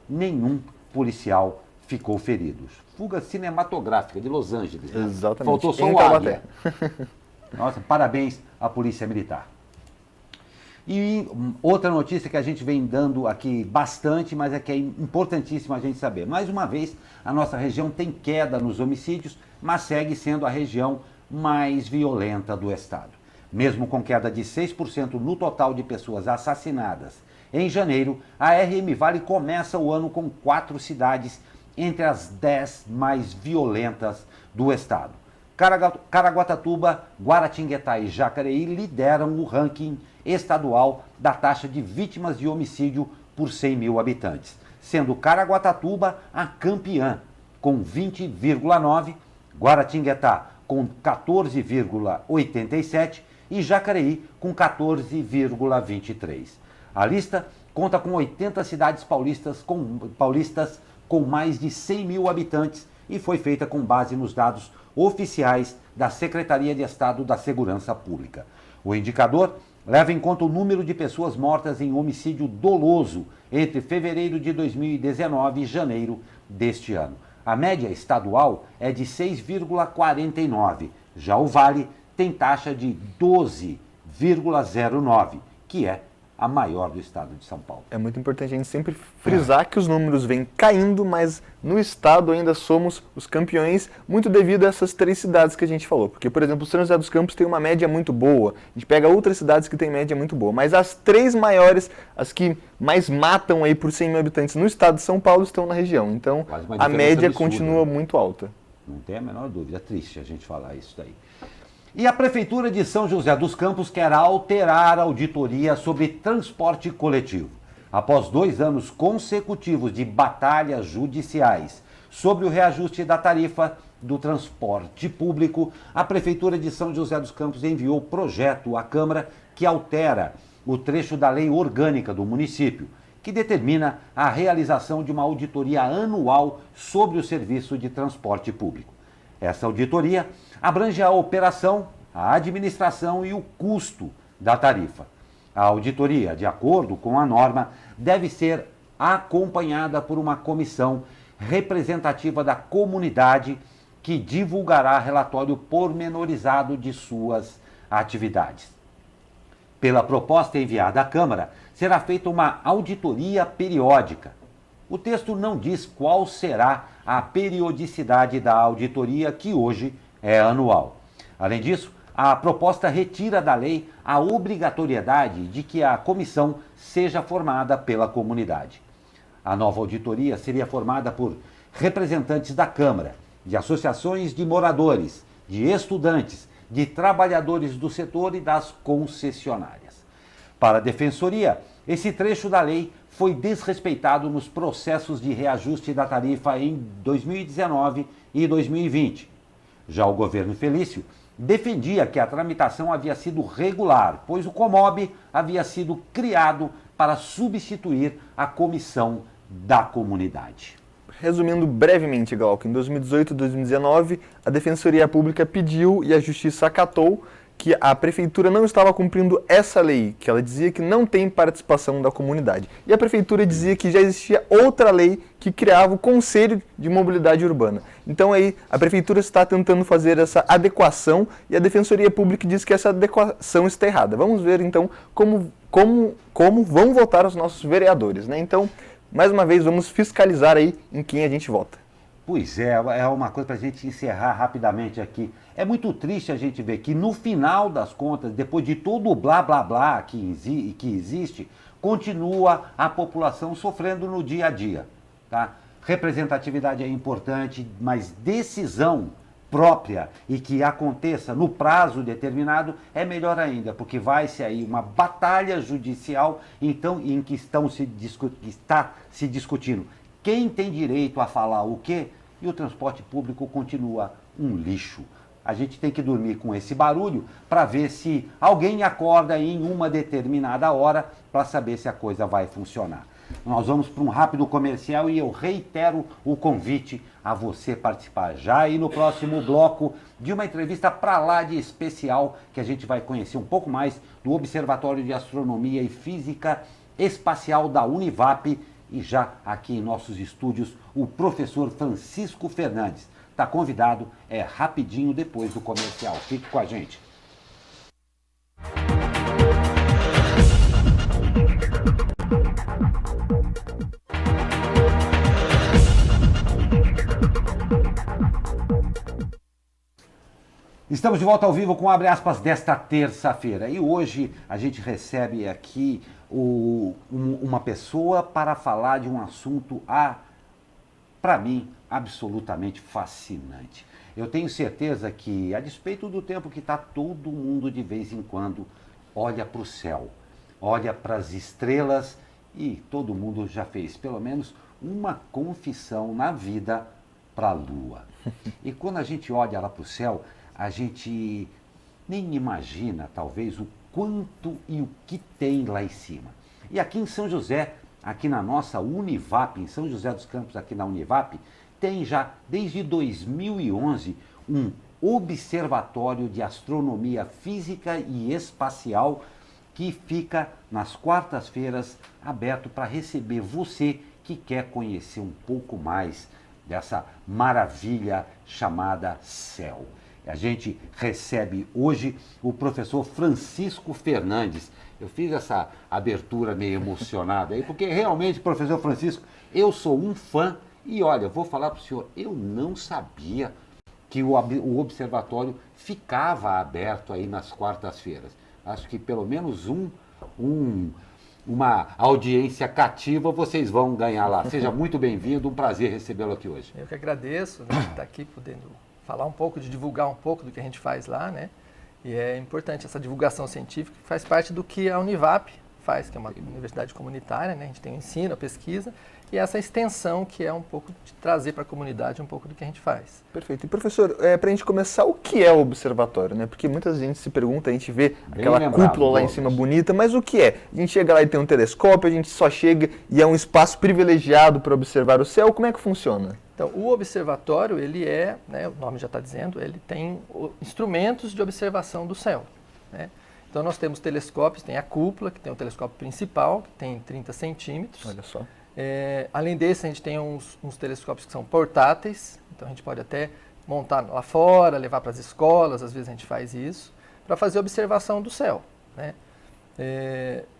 Speaker 2: Nenhum policial ficou ferido. Fuga cinematográfica de Los Angeles. Né?
Speaker 3: Exatamente.
Speaker 2: Faltou só
Speaker 3: Em
Speaker 2: o
Speaker 3: Taubaté.
Speaker 2: águia. Nossa, parabéns à Polícia Militar. E outra notícia que a gente vem dando aqui bastante, mas é que é importantíssimo a gente saber. Mais uma vez, a nossa região tem queda nos homicídios, mas segue sendo a região mais violenta do estado. Mesmo com queda de 6% no total de pessoas assassinadas em janeiro, a RM Vale começa o ano com 4 cidades entre as 10 mais violentas do estado. Caraguatatuba, Guaratinguetá e Jacareí lideram o ranking estadual da taxa de vítimas de homicídio por 100 mil habitantes, sendo Caraguatatuba a campeã, com 20,9, Guaratinguetá com 14,87 e Jacareí com 14,23. A lista conta com 80 cidades paulistas com mais de 100 mil habitantes e foi feita com base nos dados oficiais da Secretaria de Estado da Segurança Pública. O indicador leva em conta o número de pessoas mortas em homicídio doloso entre fevereiro de 2019 e janeiro deste ano. A média estadual é de 6,49. Já o Vale tem taxa de 12,09, que é a maior do estado de São Paulo.
Speaker 3: É muito importante a gente sempre frisar que os números vêm caindo, mas no estado ainda somos os campeões, muito devido a essas 3 cidades que a gente falou. Porque, por exemplo, o São José dos Campos tem uma média muito boa, a gente pega outras cidades que têm média muito boa, mas as 3 maiores, as que mais matam aí por 100 mil habitantes no estado de São Paulo, estão na região. Então, a média continua muito alta.
Speaker 2: Não tem a menor dúvida, é triste a gente falar isso daí. E a Prefeitura de São José dos Campos quer alterar a auditoria sobre transporte coletivo. Após 2 anos consecutivos de batalhas judiciais sobre o reajuste da tarifa do transporte público, a Prefeitura de São José dos Campos enviou projeto à Câmara que altera o trecho da lei orgânica do município, que determina a realização de uma auditoria anual sobre o serviço de transporte público. Essa auditoria abrange a operação, a administração e o custo da tarifa. A auditoria, de acordo com a norma, deve ser acompanhada por uma comissão representativa da comunidade que divulgará relatório pormenorizado de suas atividades. Pela proposta enviada à Câmara, será feita uma auditoria periódica. O texto não diz qual será a periodicidade da auditoria, que hoje é anual. Além disso, a proposta retira da lei a obrigatoriedade de que a comissão seja formada pela comunidade. A nova auditoria seria formada por representantes da Câmara, de associações de moradores, de estudantes, de trabalhadores do setor e das concessionárias. Para a Defensoria, esse trecho da lei foi desrespeitado nos processos de reajuste da tarifa em 2019 e 2020. Já o governo Felício defendia que a tramitação havia sido regular, pois o Comob havia sido criado para substituir a comissão da comunidade.
Speaker 3: Resumindo brevemente, Glauco, em 2018 e 2019, a Defensoria Pública pediu e a Justiça acatou que a Prefeitura não estava cumprindo essa lei, que ela dizia que não tem participação da comunidade. E a Prefeitura dizia que já existia outra lei que criava o Conselho de Mobilidade Urbana. Então aí a Prefeitura está tentando fazer essa adequação e a Defensoria Pública diz que essa adequação está errada. Vamos ver então como vão votar os nossos vereadores, né? Então, mais uma vez, vamos fiscalizar aí em quem a gente vota.
Speaker 2: Pois é uma coisa para a gente encerrar rapidamente aqui. É muito triste a gente ver que no final das contas, depois de todo o blá blá blá que existe, continua a população sofrendo no dia a dia. Tá? Representatividade é importante, mas decisão própria e que aconteça no prazo determinado é melhor ainda, porque vai-se aí uma batalha judicial então, em que está se discutindo quem tem direito a falar o quê, e o transporte público continua um lixo. A gente tem que dormir com esse barulho para ver se alguém acorda em uma determinada hora para saber se a coisa vai funcionar. Nós vamos para um rápido comercial e eu reitero o convite a você participar já aí no próximo bloco de uma entrevista para lá de especial, que a gente vai conhecer um pouco mais do Observatório de Astronomia e Física Espacial da Univap. E já aqui em nossos estúdios, o professor Francisco Fernandes. Está convidado, é rapidinho depois do comercial. Fique com a gente. Estamos de volta ao vivo com Abre Aspas desta terça-feira. E hoje a gente recebe aqui uma pessoa para falar de um assunto, para mim, absolutamente fascinante. Eu tenho certeza que, a despeito do tempo que está, todo mundo de vez em quando olha para o céu, olha para as estrelas e todo mundo já fez pelo menos uma confissão na vida para a Lua. E quando a gente olha lá para o céu, a gente nem imagina, talvez, o quanto e o que tem lá em cima. E aqui em São José, aqui na nossa Univap, em São José dos Campos, aqui na Univap, tem já, desde 2011, um observatório de astronomia física e espacial que fica nas quartas-feiras aberto para receber você que quer conhecer um pouco mais dessa maravilha chamada céu. A gente recebe hoje o professor Francisco Fernandes. Eu fiz essa abertura meio emocionada aí, porque realmente, professor Francisco, eu sou um fã e olha, vou falar para o senhor, eu não sabia que o observatório ficava aberto aí nas quartas-feiras. Acho que pelo menos uma audiência cativa vocês vão ganhar lá. Seja muito bem-vindo, um prazer recebê-lo aqui hoje.
Speaker 6: Eu que agradeço, né, de estar aqui podendo falar um pouco, de divulgar um pouco do que a gente faz lá, né? E é importante essa divulgação científica, que faz parte do que a Univap faz, que é uma universidade comunitária, né? A gente tem o ensino, a pesquisa, e essa extensão que é um pouco de trazer para a comunidade um pouco do que a gente faz.
Speaker 3: Perfeito. E professor, para a gente começar, o que é o observatório, né? Porque muita gente se pergunta, a gente vê aquela cúpula lá em cima bonita, mas o que é? A gente chega lá e tem um telescópio, a gente só chega e é um espaço privilegiado para observar o céu, como é que funciona?
Speaker 6: Então, o observatório, ele é, né, o nome já está dizendo, ele tem instrumentos de observação do céu, né? Então, nós temos telescópios, tem a cúpula, que tem o telescópio principal, que tem 30 centímetros.
Speaker 3: Olha só.
Speaker 6: Além desse, a gente tem uns telescópios que são portáteis, então a gente pode até montar lá fora, levar para as escolas, às vezes a gente faz isso, para fazer observação do céu, né?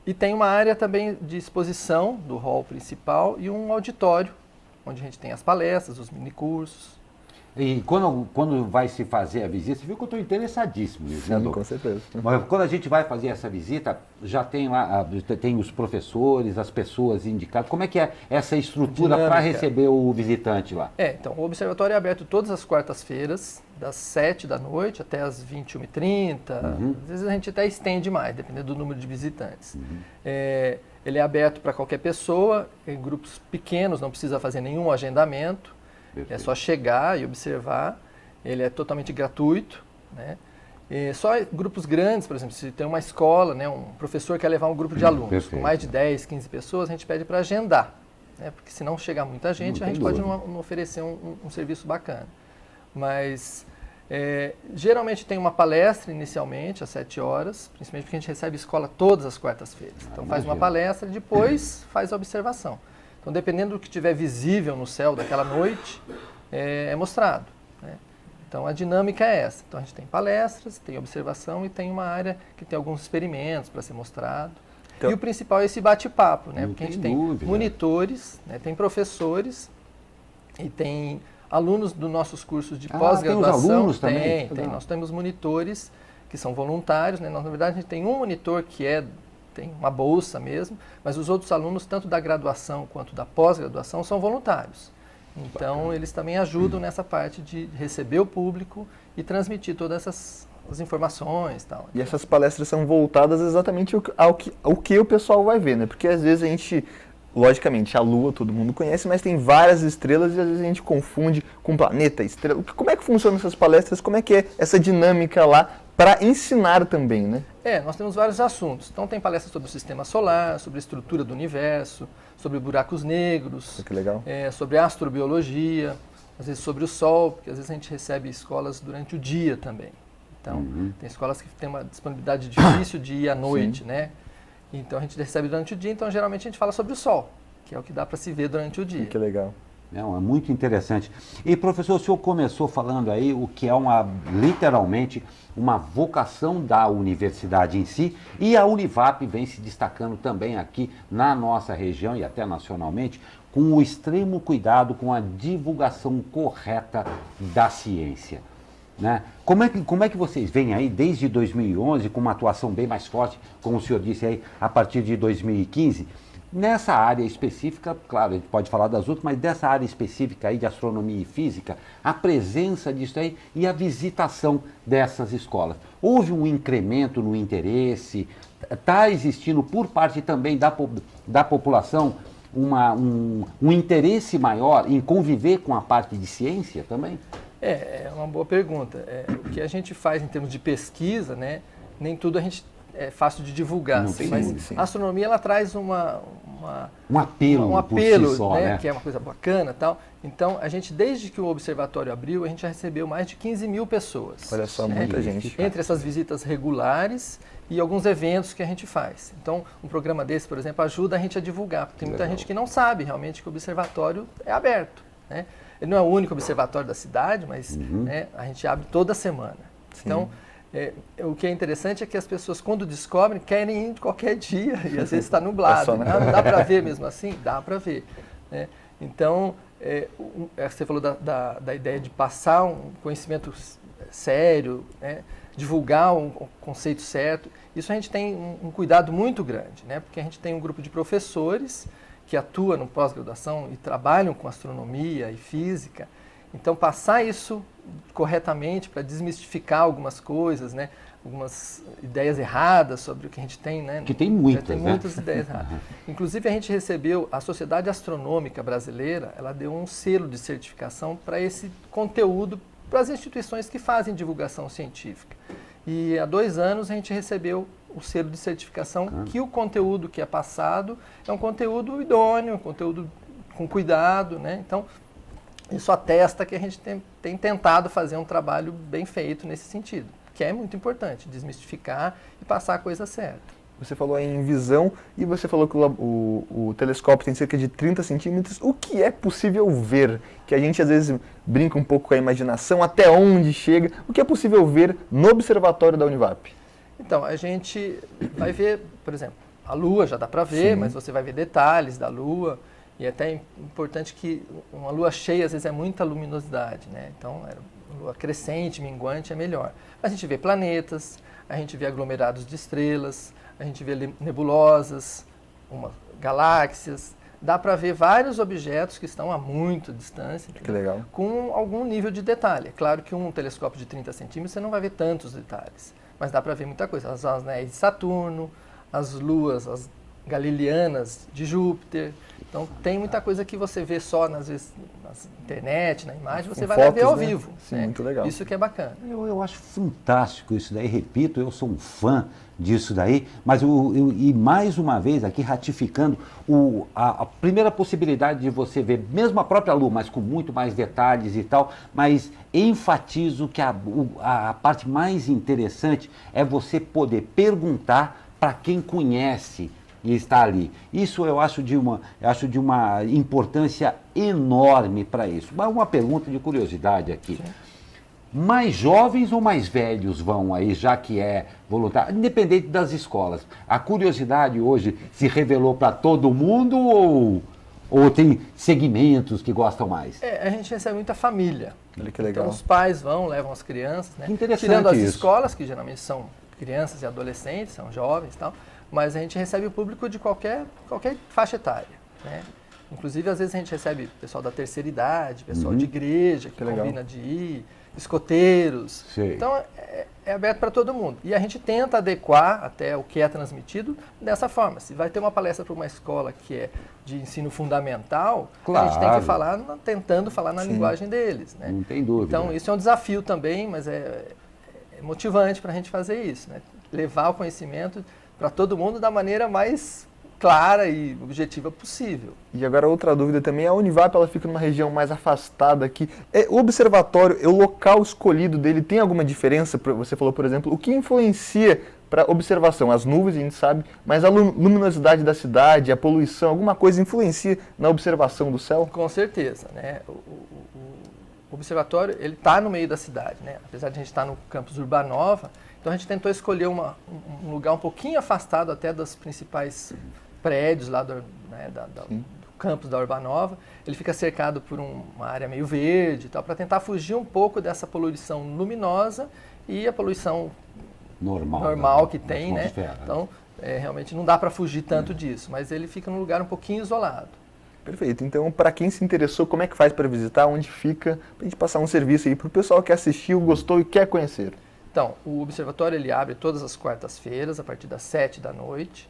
Speaker 6: E tem uma área também de exposição do hall principal e um auditório, onde a gente tem as palestras, os minicursos.
Speaker 2: E quando vai se fazer a visita, você viu que eu estou interessadíssimo nisso, né,
Speaker 3: Sim,
Speaker 2: doutor?
Speaker 3: com certeza.
Speaker 2: Mas quando a gente vai fazer essa visita, já tem lá, tem os professores, as pessoas indicadas. Como é que é essa estrutura para receber o visitante lá?
Speaker 6: Então, o observatório é aberto todas as quartas-feiras, das 7 da noite até as 21h30. Às vezes a gente até estende mais, dependendo do número de visitantes. Ele é aberto para qualquer pessoa, em grupos pequenos, não precisa fazer nenhum agendamento. É só chegar e observar. Ele é totalmente gratuito, né? Só grupos grandes, por exemplo, se tem uma escola, né, um professor quer levar um grupo de alunos, com mais de 10, 15 pessoas, a gente pede para agendar, né? Porque se não chegar muita gente, a gente pode não oferecer um serviço bacana. Mas geralmente tem uma palestra inicialmente, às 7 horas, principalmente porque a gente recebe escola todas as quartas-feiras. Então faz uma palestra e depois faz a observação. Então, dependendo do que tiver visível no céu daquela noite, é mostrado, né? Então, a dinâmica é essa. Então, a gente tem palestras, tem observação e tem uma área que tem alguns experimentos para ser mostrado. Então, e o principal é esse bate-papo, né? Porque a gente tem monitores, né? Tem professores e tem alunos dos nossos cursos de pós-graduação.
Speaker 2: Tem os alunos também?
Speaker 6: Tem. Nós temos monitores que são voluntários, né? Na verdade, a gente tem um monitor que tem uma bolsa mesmo, mas os outros alunos, tanto da graduação quanto da pós-graduação, são voluntários. Então, eles também ajudam nessa parte de receber o público e transmitir todas as informações e tal.
Speaker 3: E essas palestras são voltadas exatamente ao que o pessoal vai ver, né? Porque às vezes a gente, logicamente, a Lua todo mundo conhece, mas tem várias estrelas e às vezes a gente confunde com planeta, estrela. Como é que funcionam essas palestras? Como é que é essa dinâmica lá para ensinar também, né?
Speaker 6: Nós temos vários assuntos. Então tem palestras sobre o sistema solar, sobre a estrutura do universo, sobre buracos negros,
Speaker 3: que legal.
Speaker 6: Sobre astrobiologia, às vezes sobre o Sol, porque às vezes a gente recebe escolas durante o dia também. Então tem escolas que têm uma disponibilidade difícil de ir à noite, né? Então a gente recebe durante o dia, então geralmente a gente fala sobre o Sol, que é o que dá para se ver durante o dia.
Speaker 3: Que legal.
Speaker 2: É muito interessante. E, professor, o senhor começou falando aí o que é literalmente uma vocação da universidade em si, e a Univap vem se destacando também aqui na nossa região e até nacionalmente, com o extremo cuidado com a divulgação correta da ciência, né? Como é que vocês vêm aí desde 2011 com uma atuação bem mais forte, como o senhor disse aí, a partir de 2015, nessa área específica? Claro, a gente pode falar das outras, mas dessa área específica aí de astronomia e física, a presença disso aí e a visitação dessas escolas. Houve um incremento no interesse? Está existindo por parte também da população um interesse maior em conviver com a parte de ciência também?
Speaker 6: É uma boa pergunta. O que a gente faz em termos de pesquisa, né, nem tudo a gente é fácil de divulgar, mas a astronomia ela traz um apelo
Speaker 2: por si só,
Speaker 6: né? Que é uma coisa bacana e tal. Então, a gente, desde que o observatório abriu, a gente já recebeu mais de 15 mil pessoas.
Speaker 3: Olha só, muita gente.
Speaker 6: Entre essas visitas regulares e alguns eventos que a gente faz. Então, um programa desse, por exemplo, ajuda a gente a divulgar, porque tem muita gente que não sabe realmente que o observatório é aberto, né? Ele não é o único observatório da cidade, mas né, a gente abre toda semana. Então, o que é interessante é que as pessoas, quando descobrem, querem ir qualquer dia, e às vezes está nublado. Não dá para ver mesmo assim? Dá para ver, né? Então, você falou da ideia de passar um conhecimento sério, né? Divulgar um conceito certo. Isso a gente tem um cuidado muito grande, né? Porque a gente tem um grupo de professores que atua no pós-graduação e trabalham com astronomia e física. Então, passar isso corretamente para desmistificar algumas coisas, né? algumas ideias erradas sobre o que a gente tem, né?
Speaker 2: Que tem muitas,
Speaker 6: tem
Speaker 2: né?
Speaker 6: muitas ideias erradas. Inclusive, a gente recebeu, a Sociedade Astronômica Brasileira, ela deu um selo de certificação para esse conteúdo para as instituições que fazem divulgação científica. E há 2 anos a gente recebeu o selo de certificação que o conteúdo que é passado é um conteúdo idôneo, um conteúdo com cuidado, né? Então, isso atesta que a gente tem tentado fazer um trabalho bem feito nesse sentido, que é muito importante, desmistificar e passar a coisa certa.
Speaker 3: Você falou em visão e você falou que o telescópio tem cerca de 30 centímetros. O que é possível ver? Que a gente às vezes brinca um pouco com a imaginação, até onde chega. O que é possível ver no observatório da Univap?
Speaker 6: Então, a gente vai ver, por exemplo, a Lua já dá para ver, mas você vai ver detalhes da Lua. E é até importante que uma Lua cheia, às vezes, é muita luminosidade, né? Então, Lua crescente, minguante, é melhor. Mas a gente vê planetas, a gente vê aglomerados de estrelas, a gente vê nebulosas, galáxias. Dá para ver vários objetos que estão a muito distância,
Speaker 3: que legal,
Speaker 6: com algum nível de detalhe. É claro que um telescópio de 30 centímetros você não vai ver tantos detalhes, mas dá para ver muita coisa. As anéis de Saturno, as luas, as galileanas de Júpiter. Então, tem muita coisa que você vê só, às vezes, na internet, na imagem, você vai
Speaker 3: fotos,
Speaker 6: ver ao
Speaker 3: né?
Speaker 6: vivo.
Speaker 3: Sim,
Speaker 6: né?
Speaker 3: muito legal.
Speaker 6: Isso que é bacana.
Speaker 2: Eu acho fantástico isso daí, repito, eu sou um fã disso daí, mas e mais uma vez aqui ratificando a primeira possibilidade de você ver, mesmo a própria Lua, mas com muito mais detalhes e tal, mas enfatizo que a parte mais interessante é você poder perguntar para quem conhece e está ali. Isso eu acho de uma importância enorme para isso. Mas uma pergunta de curiosidade aqui. Sim. Mais jovens ou mais velhos vão aí, já que é voluntário, independente das escolas? A curiosidade hoje se revelou para todo mundo ou tem segmentos que gostam mais?
Speaker 6: A gente recebe muita família.
Speaker 3: Olha que legal.
Speaker 6: Então os pais levam as crianças, né?
Speaker 2: Que interessante.
Speaker 6: Tirando as
Speaker 2: isso.
Speaker 6: escolas, que geralmente são crianças e adolescentes, são jovens e tal, mas a gente recebe o público de qualquer faixa etária, né? Inclusive, às vezes a gente recebe pessoal da terceira idade, pessoal de igreja, que combina de ir, escoteiros.
Speaker 2: Sim.
Speaker 6: Então, é aberto para todo mundo. E a gente tenta adequar até o que é transmitido dessa forma. Se vai ter uma palestra para uma escola que é de ensino fundamental,
Speaker 2: claro,
Speaker 6: a gente tem que falar, tentando falar na linguagem deles, né?
Speaker 2: Não tem dúvida.
Speaker 6: Então, isso é um desafio também, mas é motivante para a gente fazer isso, né? Levar o conhecimento para todo mundo da maneira mais clara e objetiva possível.
Speaker 3: E agora outra dúvida também, a Univap ela fica numa região mais afastada aqui. O observatório, o local escolhido dele tem alguma diferença? Você falou, por exemplo, o que influencia para observação? As nuvens, a gente sabe, mas a luminosidade da cidade, a poluição, alguma coisa influencia na observação do céu?
Speaker 6: Com certeza, né? O observatório, ele está no meio da cidade, né? Apesar de a gente estar no campus Urbanova, então a gente tentou escolher um lugar um pouquinho afastado até dos principais prédios lá do campus da Urbanova. Ele fica cercado por uma área meio verde e tal, para tentar fugir um pouco dessa poluição luminosa e a poluição normal que tem, né? Então, realmente não dá para fugir tanto disso, mas ele fica num lugar um pouquinho isolado.
Speaker 3: Perfeito. Então, para quem se interessou, como é que faz para visitar, onde fica, para a gente passar um serviço aí para o pessoal que assistiu, gostou e quer conhecer?
Speaker 6: Então, o observatório ele abre todas as quartas-feiras, a partir das 19h,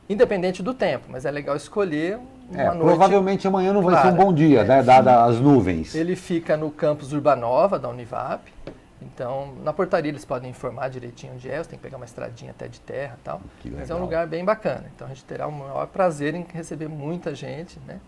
Speaker 6: independente do tempo, mas é legal escolher uma noite.
Speaker 2: Provavelmente amanhã não vai ser um bom dia, né, dadas as nuvens.
Speaker 6: Ele fica no campus Urbanova, da Univap. Então, na portaria eles podem informar direitinho onde é, você tem que pegar uma estradinha até de terra e tal. Mas é um lugar bem bacana. Então, a gente terá o maior prazer em receber muita gente, né?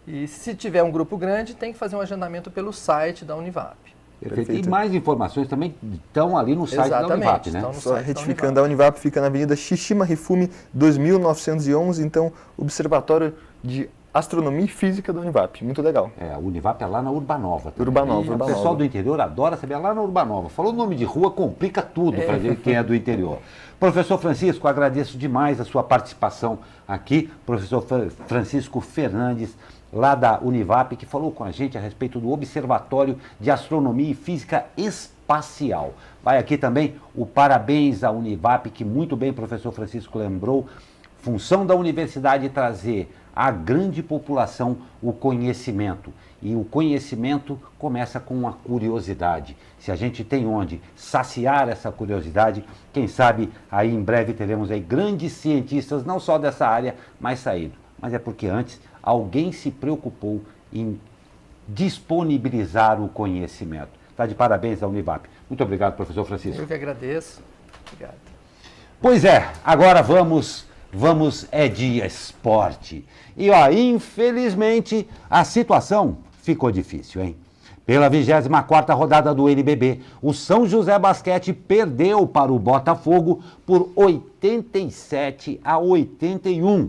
Speaker 6: E se tiver um grupo grande, tem que fazer um agendamento pelo site da Univap.
Speaker 2: Perfeito. E mais informações também estão ali no site da Univap, né?
Speaker 3: Só retificando, a Univap fica na Avenida Shishima Rifumi 2911, então, Observatório de Astronomia e Física da Univap. Muito legal.
Speaker 2: A Univap é lá na Urbanova.
Speaker 3: Urbanova.
Speaker 2: O pessoal do interior adora saber, lá na Urbanova. Falou o nome de rua, complica tudo para ver quem é do interior. Professor Francisco, agradeço demais a sua participação aqui. Professor Francisco Fernandes, lá da Univap, que falou com a gente a respeito do Observatório de Astronomia e Física Espacial. Vai aqui também o parabéns à Univap, que muito bem o professor Francisco lembrou, função da universidade trazer à grande população o conhecimento. E o conhecimento começa com a curiosidade. Se a gente tem onde saciar essa curiosidade, quem sabe aí em breve teremos aí grandes cientistas, não só dessa área, mas saindo. Mas é porque antes alguém se preocupou em disponibilizar o conhecimento. Está de parabéns a Univap. Muito obrigado, professor Francisco.
Speaker 6: Eu que agradeço. Obrigado.
Speaker 2: Pois é, agora vamos de esporte. E ó, infelizmente a situação ficou difícil, hein? Pela 24ª rodada do NBB, o São José Basquete perdeu para o Botafogo por 87-81,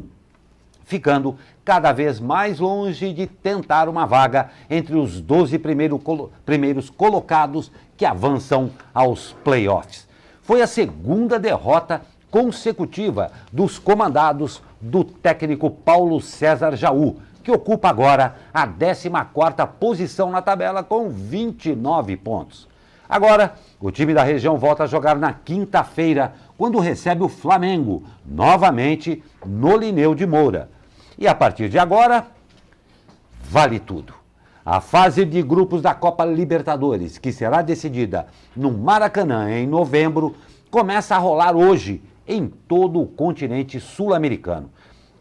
Speaker 2: ficando cada vez mais longe de tentar uma vaga entre os 12 primeiros colocados que avançam aos playoffs. Foi a segunda derrota consecutiva dos comandados do técnico Paulo César Jaú, que ocupa agora a 14ª posição na tabela com 29 pontos. Agora, o time da região volta a jogar na quinta-feira, quando recebe o Flamengo, novamente no Lineu de Moura. E a partir de agora, vale tudo. A fase de grupos da Copa Libertadores, que será decidida no Maracanã em novembro, começa a rolar hoje em todo o continente sul-americano.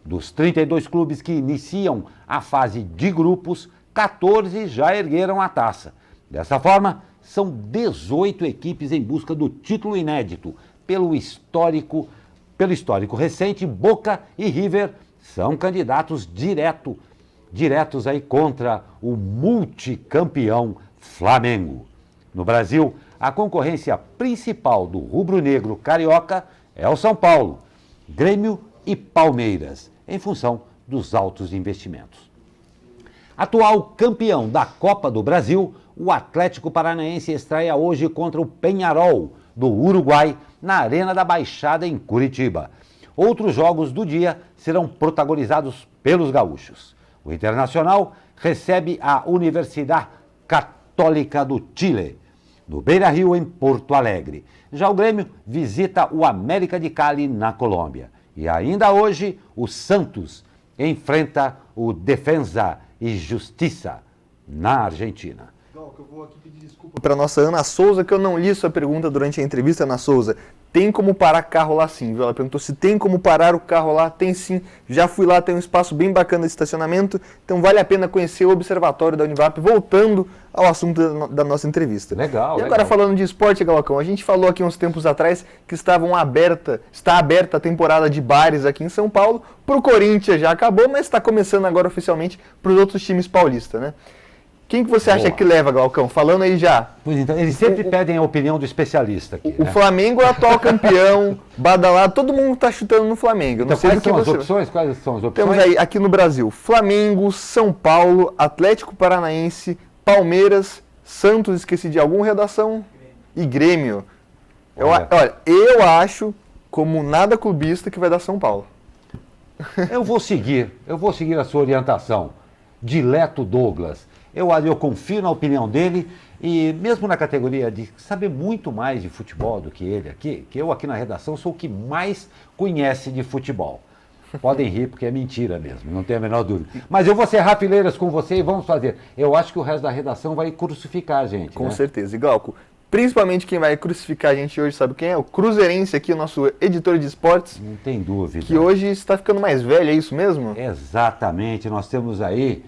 Speaker 2: Dos 32 clubes que iniciam a fase de grupos, 14 já ergueram a taça. Dessa forma, são 18 equipes em busca do título inédito. Pelo histórico recente, Boca e River são candidatos diretos aí contra o multicampeão Flamengo. No Brasil, a concorrência principal do rubro-negro carioca é o São Paulo, Grêmio e Palmeiras, em função dos altos investimentos. Atual campeão da Copa do Brasil, o Atlético Paranaense estreia hoje contra o Peñarol, do Uruguai, na Arena da Baixada, em Curitiba. Outros jogos do dia serão protagonizados pelos gaúchos. O Internacional recebe a Universidade Católica do Chile, no Beira-Rio, em Porto Alegre. Já o Grêmio visita o América de Cali, na Colômbia. E ainda hoje, o Santos enfrenta o Defensa e Justiça, na Argentina.
Speaker 3: Eu vou aqui pedir desculpa para nossa Ana Souza, que eu não li sua pergunta durante a entrevista. Ana Souza, tem como parar carro lá sim, viu? Ela perguntou se tem como parar o carro lá. Tem sim, já fui lá, tem um espaço bem bacana de estacionamento, então vale a pena conhecer o observatório da Univap, voltando ao assunto da nossa entrevista.
Speaker 2: Legal,
Speaker 3: E agora
Speaker 2: legal.
Speaker 3: falando de esporte, Galocão, a gente falou aqui uns tempos atrás que está aberta a temporada de bares aqui em São Paulo. Para o Corinthians já acabou, mas está começando agora oficialmente para os outros times paulistas, né? Quem que você acha que leva, Galcão? Falando aí já.
Speaker 2: Pois então, eles sempre pedem a opinião do especialista aqui.
Speaker 3: O Flamengo é o atual campeão, badalado, todo mundo está chutando no Flamengo. Eu
Speaker 2: Então,
Speaker 3: não sei
Speaker 2: quais
Speaker 3: do que
Speaker 2: são as
Speaker 3: você...
Speaker 2: opções? Quais são as opções?
Speaker 3: Temos aí, aqui no Brasil, Flamengo, São Paulo, Atlético Paranaense, Palmeiras, Santos, esqueci de alguma redação, e Grêmio. Olha, eu acho, como nada clubista, que vai dar São Paulo.
Speaker 2: Eu vou seguir a sua orientação. Dileto Douglas. Eu confio na opinião dele e mesmo na categoria de saber muito mais de futebol do que ele aqui, que eu aqui na redação sou o que mais conhece de futebol. Podem rir porque é mentira mesmo, não tenho a menor dúvida. Mas eu vou serrar fileiras com você e vamos fazer. Eu acho que o resto da redação vai crucificar a gente.
Speaker 3: Com
Speaker 2: né?
Speaker 3: certeza. E Glauco, principalmente quem vai crucificar a gente hoje, sabe quem é? O Cruzeirense aqui, o nosso editor de esportes.
Speaker 2: Não tem dúvida.
Speaker 3: Que hoje está ficando mais velho, é isso mesmo?
Speaker 2: Exatamente, nós temos aí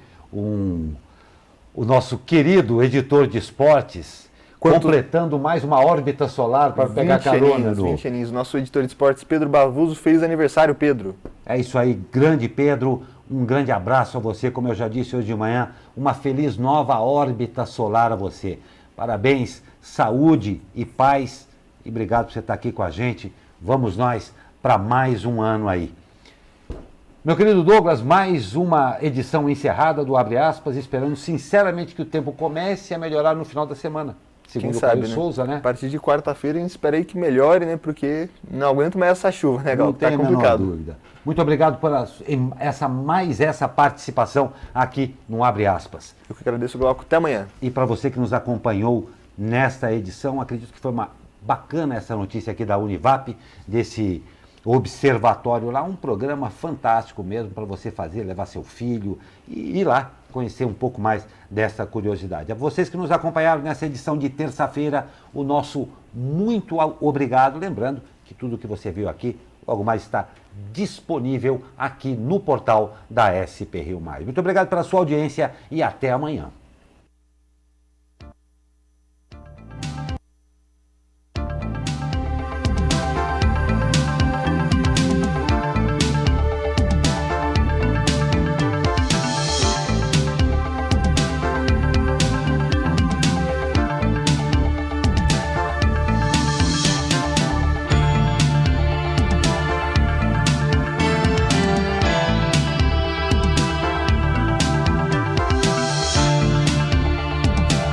Speaker 2: o nosso querido editor de esportes, completando mais uma órbita solar para pegar carona.
Speaker 3: 20 aninhos. Nosso editor de esportes, Pedro Bavuso, fez aniversário, Pedro.
Speaker 2: É isso aí, grande Pedro, um grande abraço a você, como eu já disse hoje de manhã, uma feliz nova órbita solar a você. Parabéns, saúde e paz, e obrigado por você estar aqui com a gente. Vamos nós para mais um ano aí. Meu querido Douglas, mais uma edição encerrada do Abre Aspas, esperando sinceramente que o tempo comece a melhorar no final da semana. Segundo
Speaker 3: Quem
Speaker 2: o Caio
Speaker 3: sabe, né?
Speaker 2: Souza, né?
Speaker 3: A partir de quarta-feira a gente espera aí que melhore, né? Porque não aguento mais essa chuva, né, Gal?
Speaker 2: Não
Speaker 3: Tá
Speaker 2: tem a menor
Speaker 3: complicado.
Speaker 2: dúvida. Muito obrigado por essa participação aqui no Abre Aspas.
Speaker 3: Eu que agradeço, Glauco. Até amanhã.
Speaker 2: E para você que nos acompanhou nesta edição, acredito que foi uma bacana essa notícia aqui da Univap, desse observatório lá, um programa fantástico mesmo para você fazer, levar seu filho e ir lá conhecer um pouco mais dessa curiosidade. A vocês que nos acompanharam nessa edição de terça-feira, o nosso muito obrigado. Lembrando que tudo que você viu aqui, logo mais está disponível aqui no portal da SP Rio Mais. Muito obrigado pela sua audiência e até amanhã.